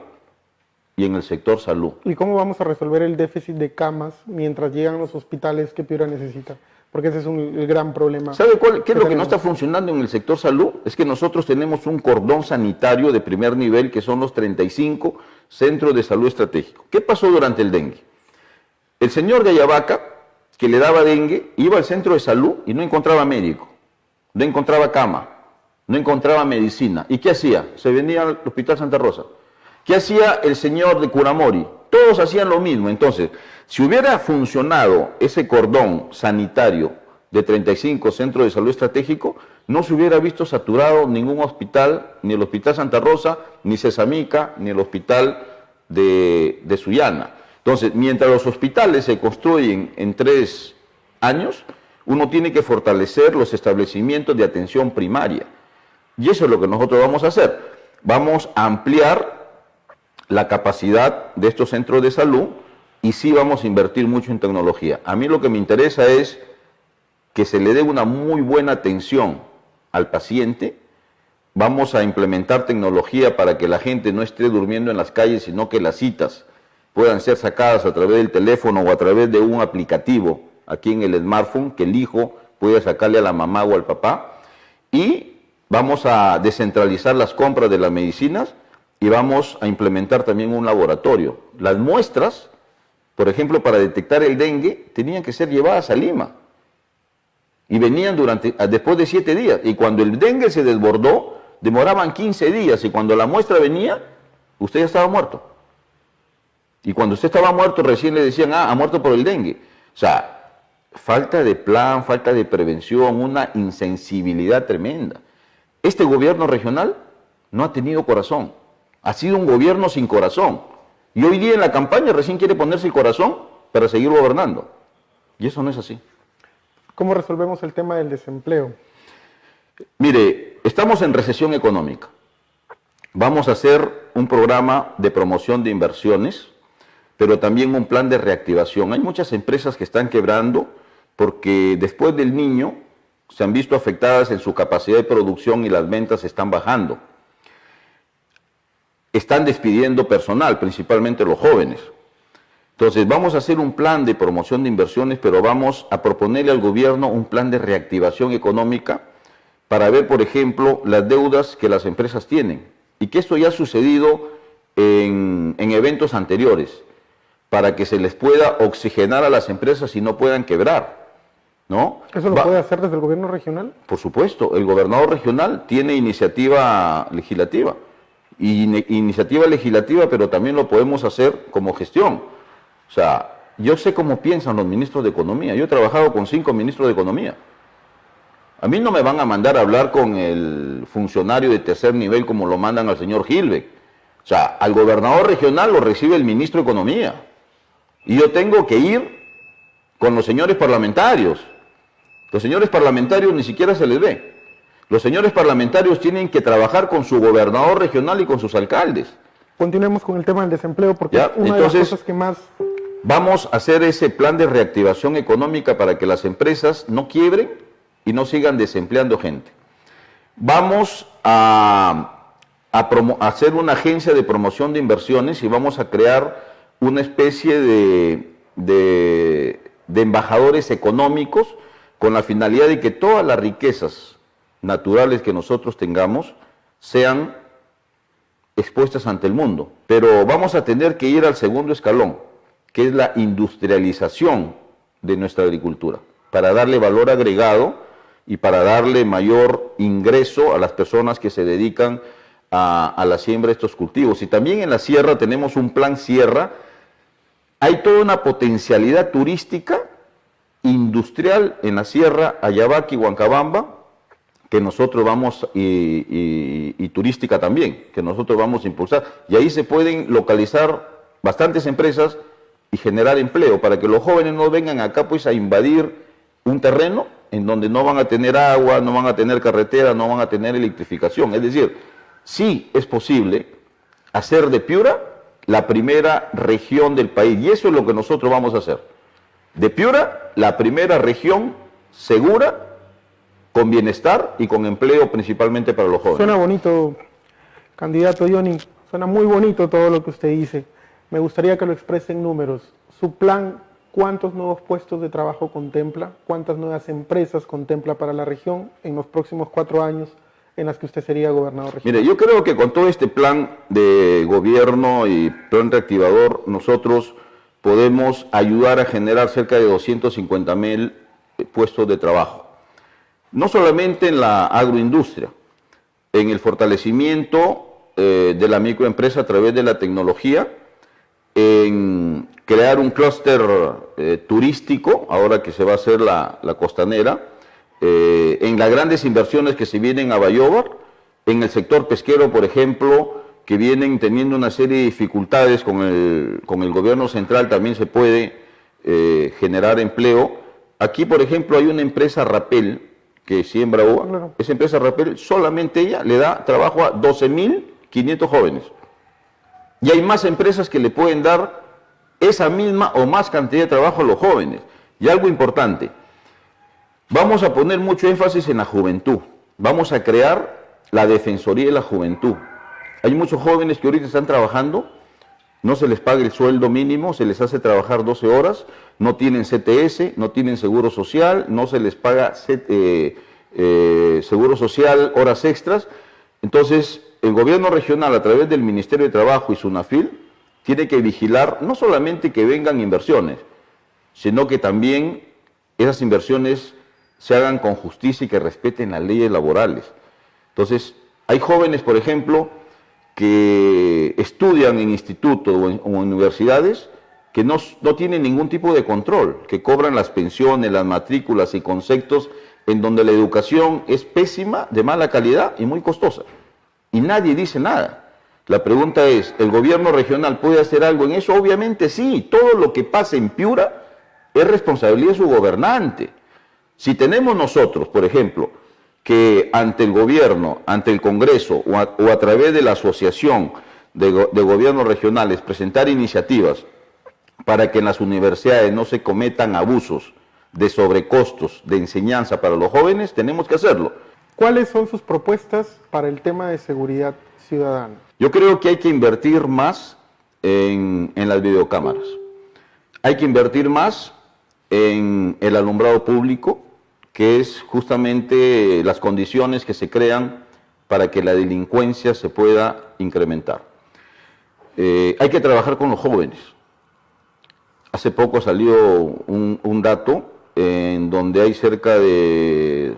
B: y en el sector salud.
A: ¿Y cómo vamos a resolver el déficit de camas mientras llegan los hospitales que Piura necesita? Porque ese es el gran problema.
B: ¿Sabe qué es lo que no está funcionando en el sector salud? Es que nosotros tenemos un cordón sanitario de primer nivel, que son los 35 centros de salud estratégico. ¿Qué pasó durante el dengue? El señor de Ayabaca, que le daba dengue, iba al centro de salud y no encontraba médico, no encontraba cama, no encontraba medicina. ¿Y qué hacía? Se venía al Hospital Santa Rosa. ¿Qué hacía el señor de Curamori? Todos hacían lo mismo. Entonces, si hubiera funcionado ese cordón sanitario de 35 centros de salud estratégico, no se hubiera visto saturado ningún hospital, ni el Hospital Santa Rosa, ni Cesamica, ni el Hospital de Sullana. Entonces, mientras los hospitales se construyen en 3 años, uno tiene que fortalecer los establecimientos de atención primaria. Y eso es lo que nosotros vamos a hacer. Vamos a ampliar la capacidad de estos centros de salud y sí vamos a invertir mucho en tecnología. A mí lo que me interesa es que se le dé una muy buena atención al paciente. Vamos a implementar tecnología para que la gente no esté durmiendo en las calles, sino que las citas puedan ser sacadas a través del teléfono o a través de un aplicativo aquí en el smartphone, que el hijo pueda sacarle a la mamá o al papá. Y vamos a descentralizar las compras de las medicinas y vamos a implementar también un laboratorio. Las muestras, por ejemplo, para detectar el dengue, tenían que ser llevadas a Lima. Y venían después de 7 días. Y cuando el dengue se desbordó, demoraban 15 días. Y cuando la muestra venía, usted ya estaba muerto. Y cuando usted estaba muerto, recién le decían, ha muerto por el dengue. O sea, falta de plan, falta de prevención, una insensibilidad tremenda. Este gobierno regional no ha tenido corazón. Ha sido un gobierno sin corazón. Y hoy día en la campaña recién quiere ponerse el corazón para seguir gobernando. Y eso no es así.
A: ¿Cómo resolvemos el tema del desempleo?
B: Mire, estamos en recesión económica. Vamos a hacer un programa de promoción de inversiones, pero también un plan de reactivación. Hay muchas empresas que están quebrando porque después del Niño se han visto afectadas en su capacidad de producción y las ventas están bajando. Están despidiendo personal, principalmente los jóvenes. Entonces, vamos a hacer un plan de promoción de inversiones, pero vamos a proponerle al gobierno un plan de reactivación económica para ver, por ejemplo, las deudas que las empresas tienen. Y que esto ya ha sucedido en eventos anteriores, para que se les pueda oxigenar a las empresas y no puedan quebrar, ¿no?
A: ¿Eso lo puede hacer desde el gobierno regional?
B: Por supuesto, el gobernador regional tiene iniciativa legislativa. Iniciativa legislativa, pero también lo podemos hacer como gestión. O sea, yo sé cómo piensan los ministros de Economía. Yo he trabajado con 5 ministros de Economía. A mí no me van a mandar a hablar con el funcionario de tercer nivel como lo mandan al señor Gilbeck. O sea, al gobernador regional lo recibe el ministro de Economía. Y yo tengo que ir con los señores parlamentarios. Los señores parlamentarios ni siquiera se les ve. Los señores parlamentarios tienen que trabajar con su gobernador regional y con sus alcaldes.
A: Continuemos con el tema del desempleo, porque
B: Ya,
A: una
B: entonces,
A: de las cosas que más...
B: Vamos a hacer ese plan de reactivación económica para que las empresas no quiebren y no sigan desempleando gente. Vamos a hacer una agencia de promoción de inversiones y vamos a crear una especie de embajadores económicos con la finalidad de que todas las riquezas naturales que nosotros tengamos sean expuestas ante el mundo. Pero vamos a tener que ir al segundo escalón, que es la industrialización de nuestra agricultura, para darle valor agregado y para darle mayor ingreso a las personas que se dedican a la siembra de estos cultivos. Y también en la sierra tenemos un plan sierra. Hay toda una potencialidad turística industrial en la sierra Ayabaca y Huancabamba, que nosotros vamos, y turística también, que nosotros vamos a impulsar. Y ahí se pueden localizar bastantes empresas y generar empleo, para que los jóvenes no vengan acá pues a invadir un terreno en donde no van a tener agua, no van a tener carretera, no van a tener electrificación. Es decir, sí es posible hacer de Piura la primera región del país, y eso es lo que nosotros vamos a hacer. De Piura, la primera región segura, con bienestar y con empleo principalmente para los jóvenes.
A: Suena bonito, candidato Johnny, suena muy bonito todo lo que usted dice. Me gustaría que lo exprese en números. Su plan, ¿cuántos nuevos puestos de trabajo contempla? ¿Cuántas nuevas empresas contempla para la región en los próximos 4 años en las que usted sería gobernador regional?
B: Mire, yo creo que con todo este plan de gobierno y plan reactivador, nosotros podemos ayudar a generar cerca de 250.000 puestos de trabajo. No solamente en la agroindustria, en el fortalecimiento de la microempresa a través de la tecnología, en crear un clúster turístico, ahora que se va a hacer la costanera, en las grandes inversiones que se vienen a Bayobar, en el sector pesquero, por ejemplo, que vienen teniendo una serie de dificultades con el gobierno central, también se puede generar empleo. Aquí, por ejemplo, hay una empresa Rapel, que siembra uva. Claro. Esa empresa Rapel, solamente ella le da trabajo a 12.500 jóvenes. Y hay más empresas que le pueden dar esa misma o más cantidad de trabajo a los jóvenes. Y algo importante, vamos a poner mucho énfasis en la juventud. Vamos a crear la Defensoría de la Juventud. Hay muchos jóvenes que ahorita están trabajando, no se les paga el sueldo mínimo, se les hace trabajar 12 horas, no tienen CTS, no tienen seguro social, no se les paga seguro social, horas extras. Entonces, el gobierno regional, a través del Ministerio de Trabajo y SUNAFIL, tiene que vigilar no solamente que vengan inversiones, sino que también esas inversiones se hagan con justicia y que respeten las leyes laborales. Entonces, hay jóvenes, por ejemplo, que estudian en institutos o en universidades que no tienen ningún tipo de control, que cobran las pensiones, las matrículas y conceptos en donde la educación es pésima, de mala calidad y muy costosa. Y nadie dice nada. La pregunta es, ¿el gobierno regional puede hacer algo en eso? Obviamente sí, todo lo que pasa en Piura es responsabilidad de su gobernante. Si tenemos nosotros, por ejemplo, que ante el gobierno, ante el Congreso o a través de la Asociación de Gobiernos Regionales presentar iniciativas para que en las universidades no se cometan abusos de sobrecostos de enseñanza para los jóvenes, tenemos que hacerlo.
A: ¿Cuáles son sus propuestas para el tema de seguridad ciudadana?
B: Yo creo que hay que invertir más en las videocámaras. Hay que invertir más en el alumbrado público, que es justamente las condiciones que se crean para que la delincuencia se pueda incrementar. Hay que trabajar con los jóvenes. Hace poco salió un dato en donde hay cerca de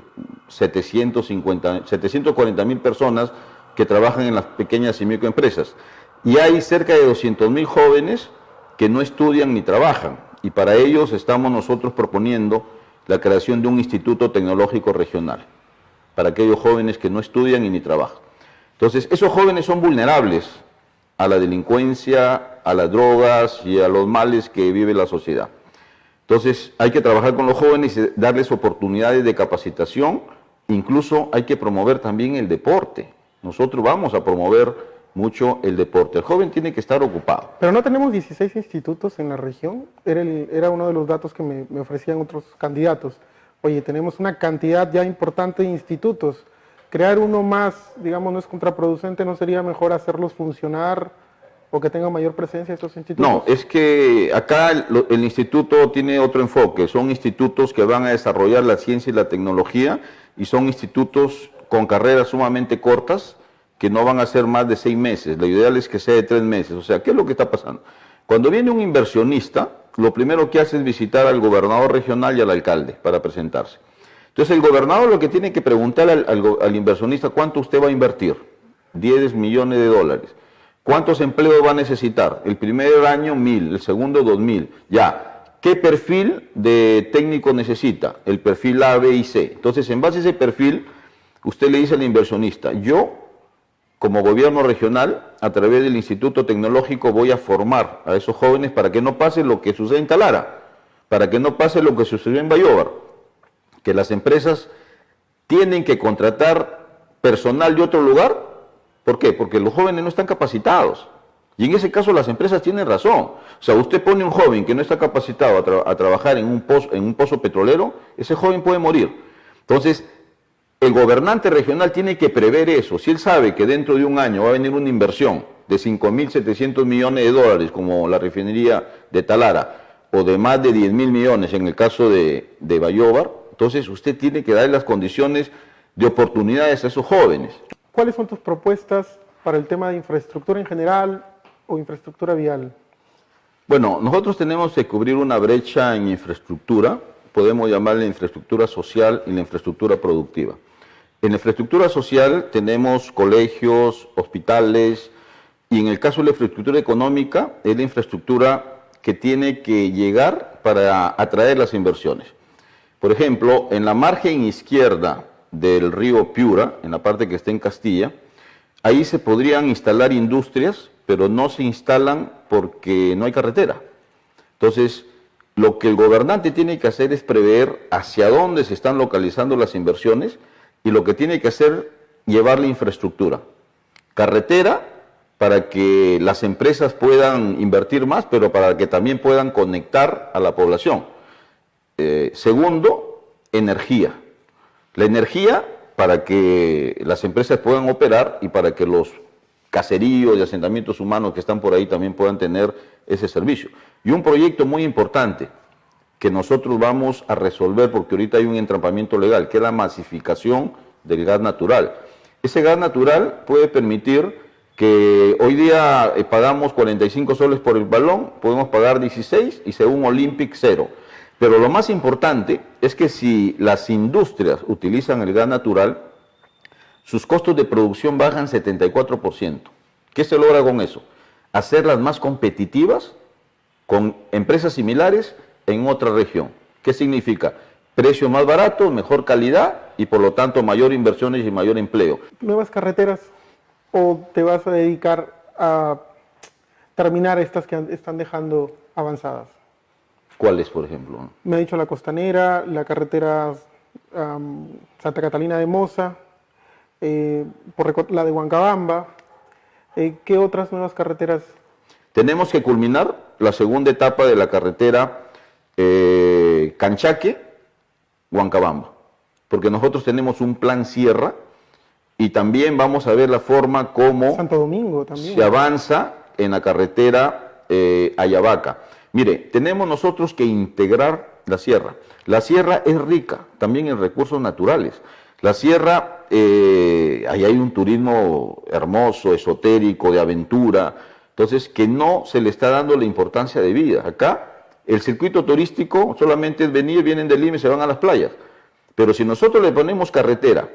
B: 740.000 personas que trabajan en las pequeñas y microempresas. Y hay cerca de 200.000 jóvenes que no estudian ni trabajan. Y para ellos estamos nosotros proponiendo la creación de un instituto tecnológico regional, para aquellos jóvenes que no estudian y ni trabajan. Entonces, esos jóvenes son vulnerables a la delincuencia, a las drogas y a los males que vive la sociedad. Entonces, hay que trabajar con los jóvenes y darles oportunidades de capacitación. Incluso hay que promover también el deporte. Nosotros vamos a promover mucho el deporte. El joven tiene que estar ocupado.
A: Pero no tenemos 16 institutos en la región. Era uno de los datos que me ofrecían otros candidatos. Oye, tenemos una cantidad ya importante de institutos. Crear uno más, digamos, no es contraproducente, ¿no sería mejor hacerlos funcionar o que tengan mayor presencia estos institutos?
B: No, es que acá el instituto tiene otro enfoque. Son institutos que van a desarrollar la ciencia y la tecnología y son institutos con carreras sumamente cortas, que no van a ser más de 6 meses, lo ideal es que sea de 3 meses. O sea, ¿qué es lo que está pasando? Cuando viene un inversionista, lo primero que hace es visitar al gobernador regional y al alcalde para presentarse. Entonces el gobernador lo que tiene que preguntar al inversionista, ¿cuánto usted va a invertir? 10 millones de dólares. ¿Cuántos empleos va a necesitar? El primer año 1.000, el segundo 2.000. Ya, ¿qué perfil de técnico necesita? El perfil A, B y C. Entonces, en base a ese perfil, usted le dice al inversionista, yo como gobierno regional, a través del Instituto Tecnológico voy a formar a esos jóvenes para que no pase lo que sucede en Talara, para que no pase lo que sucedió en Bayóvar, que las empresas tienen que contratar personal de otro lugar. ¿Por qué? Porque los jóvenes no están capacitados. Y en ese caso las empresas tienen razón. O sea, usted pone un joven que no está capacitado a trabajar en un pozo petrolero, ese joven puede morir. Entonces, el gobernante regional tiene que prever eso. Si él sabe que dentro de un año va a venir una inversión de 5.700 millones de dólares, como la refinería de Talara, o de más de 10.000 millones en el caso de Bayóvar, entonces usted tiene que dar las condiciones de oportunidades a esos jóvenes.
A: ¿Cuáles son tus propuestas para el tema de infraestructura en general o infraestructura vial?
B: Bueno, nosotros tenemos que cubrir una brecha en infraestructura, podemos llamarla infraestructura social y la infraestructura productiva. En la infraestructura social tenemos colegios, hospitales, y en el caso de la infraestructura económica es la infraestructura que tiene que llegar para atraer las inversiones. Por ejemplo, en la margen izquierda del río Piura, en la parte que está en Castilla, ahí se podrían instalar industrias, pero no se instalan porque no hay carretera. Entonces, lo que el gobernante tiene que hacer es prever hacia dónde se están localizando las inversiones y lo que tiene que hacer es llevar la infraestructura. Carretera para que las empresas puedan invertir más, pero para que también puedan conectar a la población. Segundo, energía. La energía para que las empresas puedan operar y para que los caseríos y asentamientos humanos que están por ahí también puedan tener ese servicio. Y un proyecto muy importante que nosotros vamos a resolver, porque ahorita hay un entrampamiento legal, que es la masificación del gas natural. Ese gas natural puede permitir que hoy día pagamos 45 soles por el balón, podemos pagar 16 y según Olympic 0. Pero lo más importante es que si las industrias utilizan el gas natural, sus costos de producción bajan 74%. ¿Qué se logra con eso? Hacerlas más competitivas con empresas similares en otra región. ¿Qué significa? Precios más baratos, mejor calidad y por lo tanto mayor inversiones y mayor empleo.
A: ¿Nuevas carreteras o te vas a dedicar a terminar estas que están dejando avanzadas?
B: ¿Cuáles, por ejemplo?
A: Me ha dicho la Costanera, la carretera Santa Catalina de Moza, la de Huancabamba. ¿Qué otras nuevas carreteras?
B: Tenemos que culminar la segunda etapa de la carretera Canchaque-Huancabamba, porque nosotros tenemos un plan Sierra y también vamos a ver la forma como
A: Santo Domingo también
B: se avanza en la carretera Ayabaca. Mire, tenemos nosotros que integrar la sierra. La sierra es rica también en recursos naturales. La sierra, ahí hay un turismo hermoso, esotérico, de aventura, entonces que no se le está dando la importancia de vida. Acá el circuito turístico solamente es venir, vienen de Lima y se van a las playas. Pero si nosotros le ponemos carretera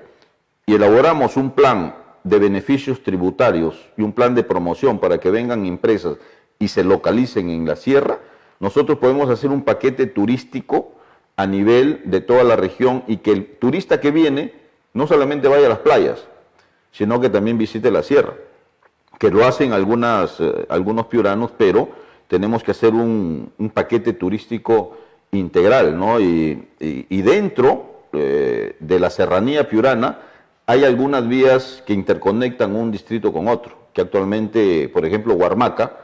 B: y elaboramos un plan de beneficios tributarios y un plan de promoción para que vengan empresas y se localicen en la sierra, nosotros podemos hacer un paquete turístico a nivel de toda la región y que el turista que viene no solamente vaya a las playas, sino que también visite la sierra, que lo hacen algunos piuranos, pero tenemos que hacer un paquete turístico integral, ¿no? Y dentro de la serranía piurana hay algunas vías que interconectan un distrito con otro, que actualmente, por ejemplo, Huarmaca,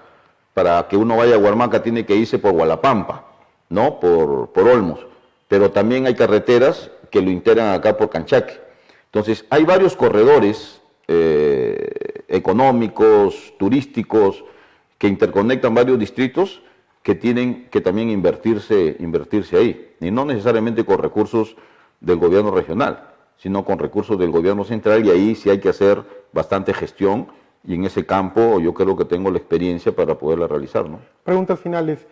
B: para que uno vaya a Huarmaca tiene que irse por Hualapampa, ¿no? Por Olmos, pero también hay carreteras que lo integran acá por Canchaque. Entonces, hay varios corredores económicos, turísticos, que interconectan varios distritos que tienen que también invertirse ahí, y no necesariamente con recursos del gobierno regional, sino con recursos del gobierno central, y ahí sí hay que hacer bastante gestión, y en ese campo yo creo que tengo la experiencia para poderla realizar, ¿no?
A: Preguntas finales.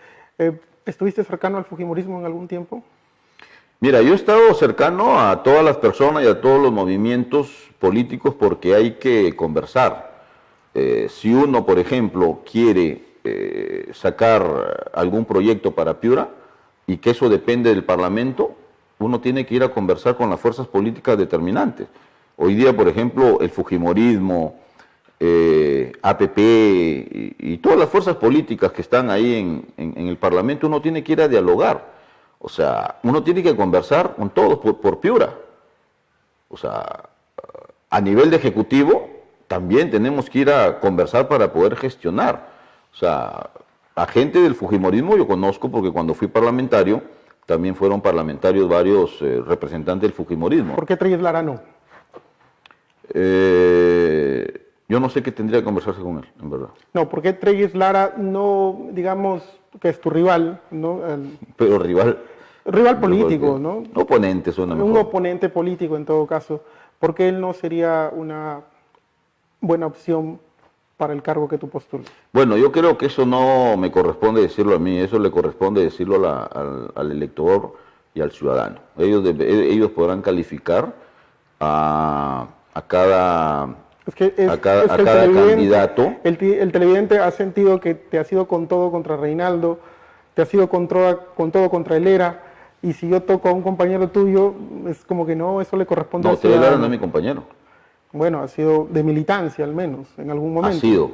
A: ¿Estuviste cercano al fujimorismo en algún tiempo?
B: Mira, yo he estado cercano a todas las personas y a todos los movimientos políticos porque hay que conversar. Si uno, por ejemplo, quiere sacar algún proyecto para Piura y que eso depende del Parlamento, uno tiene que ir a conversar con las fuerzas políticas determinantes. Hoy día, por ejemplo, el fujimorismo, APP y todas las fuerzas políticas que están ahí en el Parlamento, uno tiene que ir a dialogar. O sea, uno tiene que conversar con todos por Piura. O sea, a nivel de ejecutivo también tenemos que ir a conversar para poder gestionar. O sea, a gente del fujimorismo yo conozco porque cuando fui parlamentario también fueron parlamentarios varios representantes del fujimorismo.
A: ¿Por qué Treyes Lara no?
B: Yo no sé qué tendría que conversarse con él, en verdad.
A: No, ¿por qué Treyes Lara no, digamos, que es tu rival, ¿no?
B: Pero rival...
A: Rival político, ¿no?
B: Oponente suena mejor.
A: Un oponente político en todo caso. ¿Por qué él no sería una buena opción para el cargo que tú postulas?
B: Bueno, yo creo que eso no me corresponde decirlo a mí, eso le corresponde decirlo al elector y al ciudadano. Ellos podrán calificar a cada candidato.
A: El televidente ha sentido que te has ido con todo contra Reinaldo, te has ido con todo contra Helera, y si yo toco a un compañero tuyo, es como que no, eso le corresponde al ciudadano.
B: No, Helera no es mi compañero.
A: Bueno, ha sido de militancia al menos, en algún momento.
B: Ha sido.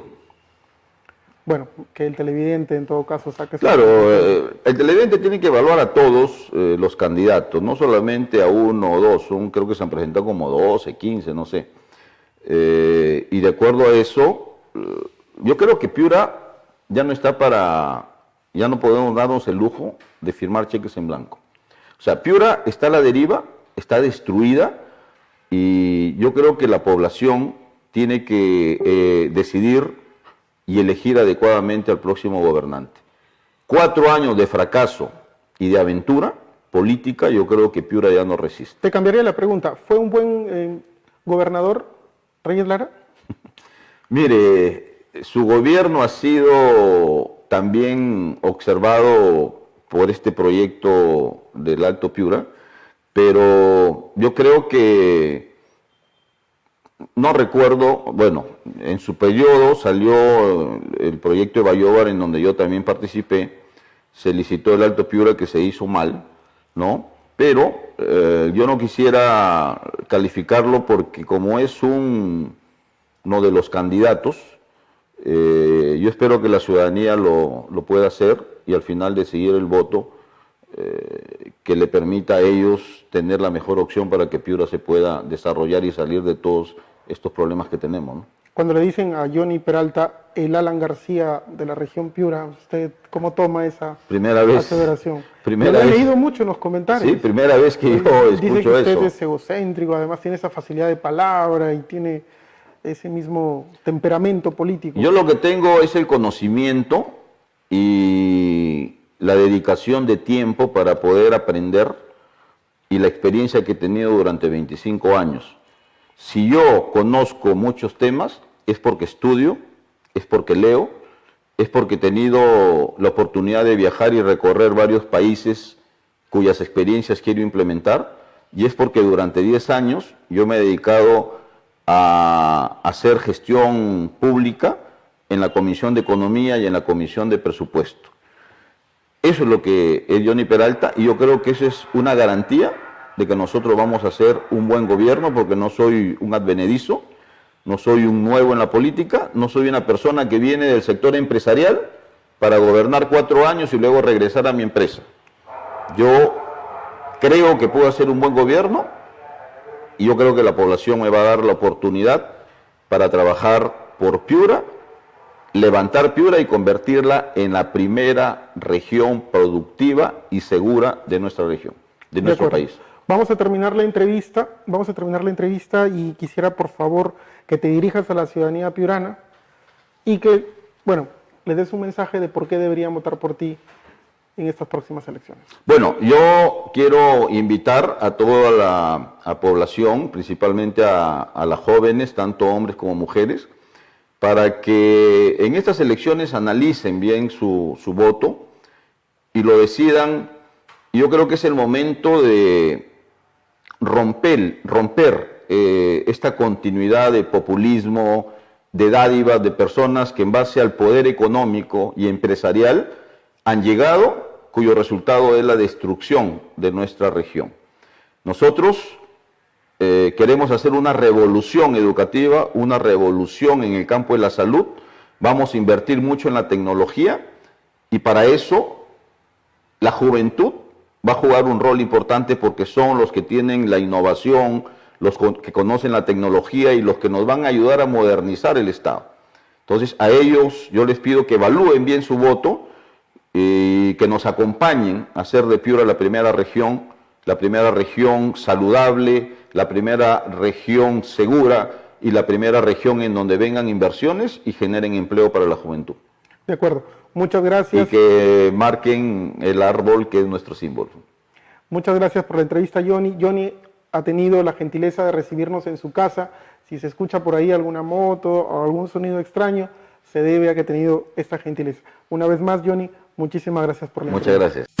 A: Bueno, que el televidente en todo caso saque...
B: Claro, el televidente tiene que evaluar a todos los candidatos, no solamente a uno o dos, creo que se han presentado como 12, 15, no sé. Y de acuerdo a eso, yo creo que Piura ya no está ya no podemos darnos el lujo de firmar cheques en blanco. O sea, Piura está a la deriva, está destruida, y yo creo que la población tiene que decidir y elegir adecuadamente al próximo gobernante. 4 años de fracaso y de aventura política, yo creo que Piura ya no resiste.
A: Te cambiaría la pregunta, ¿fue un buen gobernador Treyes Lara?
B: Mire, su gobierno ha sido también observado por este proyecto del Alto Piura, pero yo creo que, no recuerdo, bueno, en su periodo salió el proyecto de Bayobar, en donde yo también participé, se licitó el Alto Piura, que se hizo mal, ¿no? Pero yo no quisiera calificarlo porque como es uno de los candidatos, yo espero que la ciudadanía lo pueda hacer y al final decidir el voto que le permita a ellos tener la mejor opción para que Piura se pueda desarrollar y salir de todos estos problemas que tenemos, ¿no?
A: Cuando le dicen a Johnny Peralta el Alan García de la región Piura, ¿usted cómo toma esa aseveración? Yo lo he leído mucho en los comentarios.
B: Sí, primera vez que yo escucho eso.
A: Dice que usted es egocéntrico, además tiene esa facilidad de palabra y tiene ese mismo temperamento político.
B: Yo lo que tengo es el conocimiento y la dedicación de tiempo para poder aprender y la experiencia que he tenido durante 25 años. Si yo conozco muchos temas, es porque estudio, es porque leo, es porque he tenido la oportunidad de viajar y recorrer varios países cuyas experiencias quiero implementar, y es porque durante 10 años yo me he dedicado a hacer gestión pública en la Comisión de Economía y en la Comisión de Presupuesto. Eso es lo que es Johnny Peralta, y yo creo que eso es una garantía de que nosotros vamos a hacer un buen gobierno, porque no soy un advenedizo, no soy un nuevo en la política, no soy una persona que viene del sector empresarial para gobernar 4 años y luego regresar a mi empresa. Yo creo que puedo hacer un buen gobierno y yo creo que la población me va a dar la oportunidad para trabajar por Piura, levantar Piura y convertirla en la primera región productiva y segura de nuestra región, de nuestro país.
A: Vamos a terminar la entrevista y quisiera por favor que te dirijas a la ciudadanía piurana y que, bueno, les des un mensaje de por qué deberían votar por ti en estas próximas elecciones.
B: Bueno, yo quiero invitar a toda la población, principalmente a las jóvenes, tanto hombres como mujeres, para que en estas elecciones analicen bien su voto y lo decidan. Yo creo que es el momento de romper esta continuidad de populismo, de dádivas de personas que en base al poder económico y empresarial han llegado, cuyo resultado es la destrucción de nuestra región. Nosotros queremos hacer una revolución educativa, una revolución en el campo de la salud. Vamos a invertir mucho en la tecnología y para eso la juventud va a jugar un rol importante porque son los que tienen la innovación, los que conocen la tecnología y los que nos van a ayudar a modernizar el Estado. Entonces, a ellos yo les pido que evalúen bien su voto y que nos acompañen a hacer de Piura la primera región saludable, la primera región segura y la primera región en donde vengan inversiones y generen empleo para la juventud.
A: De acuerdo. Muchas gracias.
B: Y que marquen el árbol que es nuestro símbolo.
A: Muchas gracias por la entrevista, Johnny. Johnny ha tenido la gentileza de recibirnos en su casa. Si se escucha por ahí alguna moto o algún sonido extraño, se debe a que ha tenido esta gentileza. Una vez más, Johnny, muchísimas gracias por la entrevista.
B: Muchas gracias.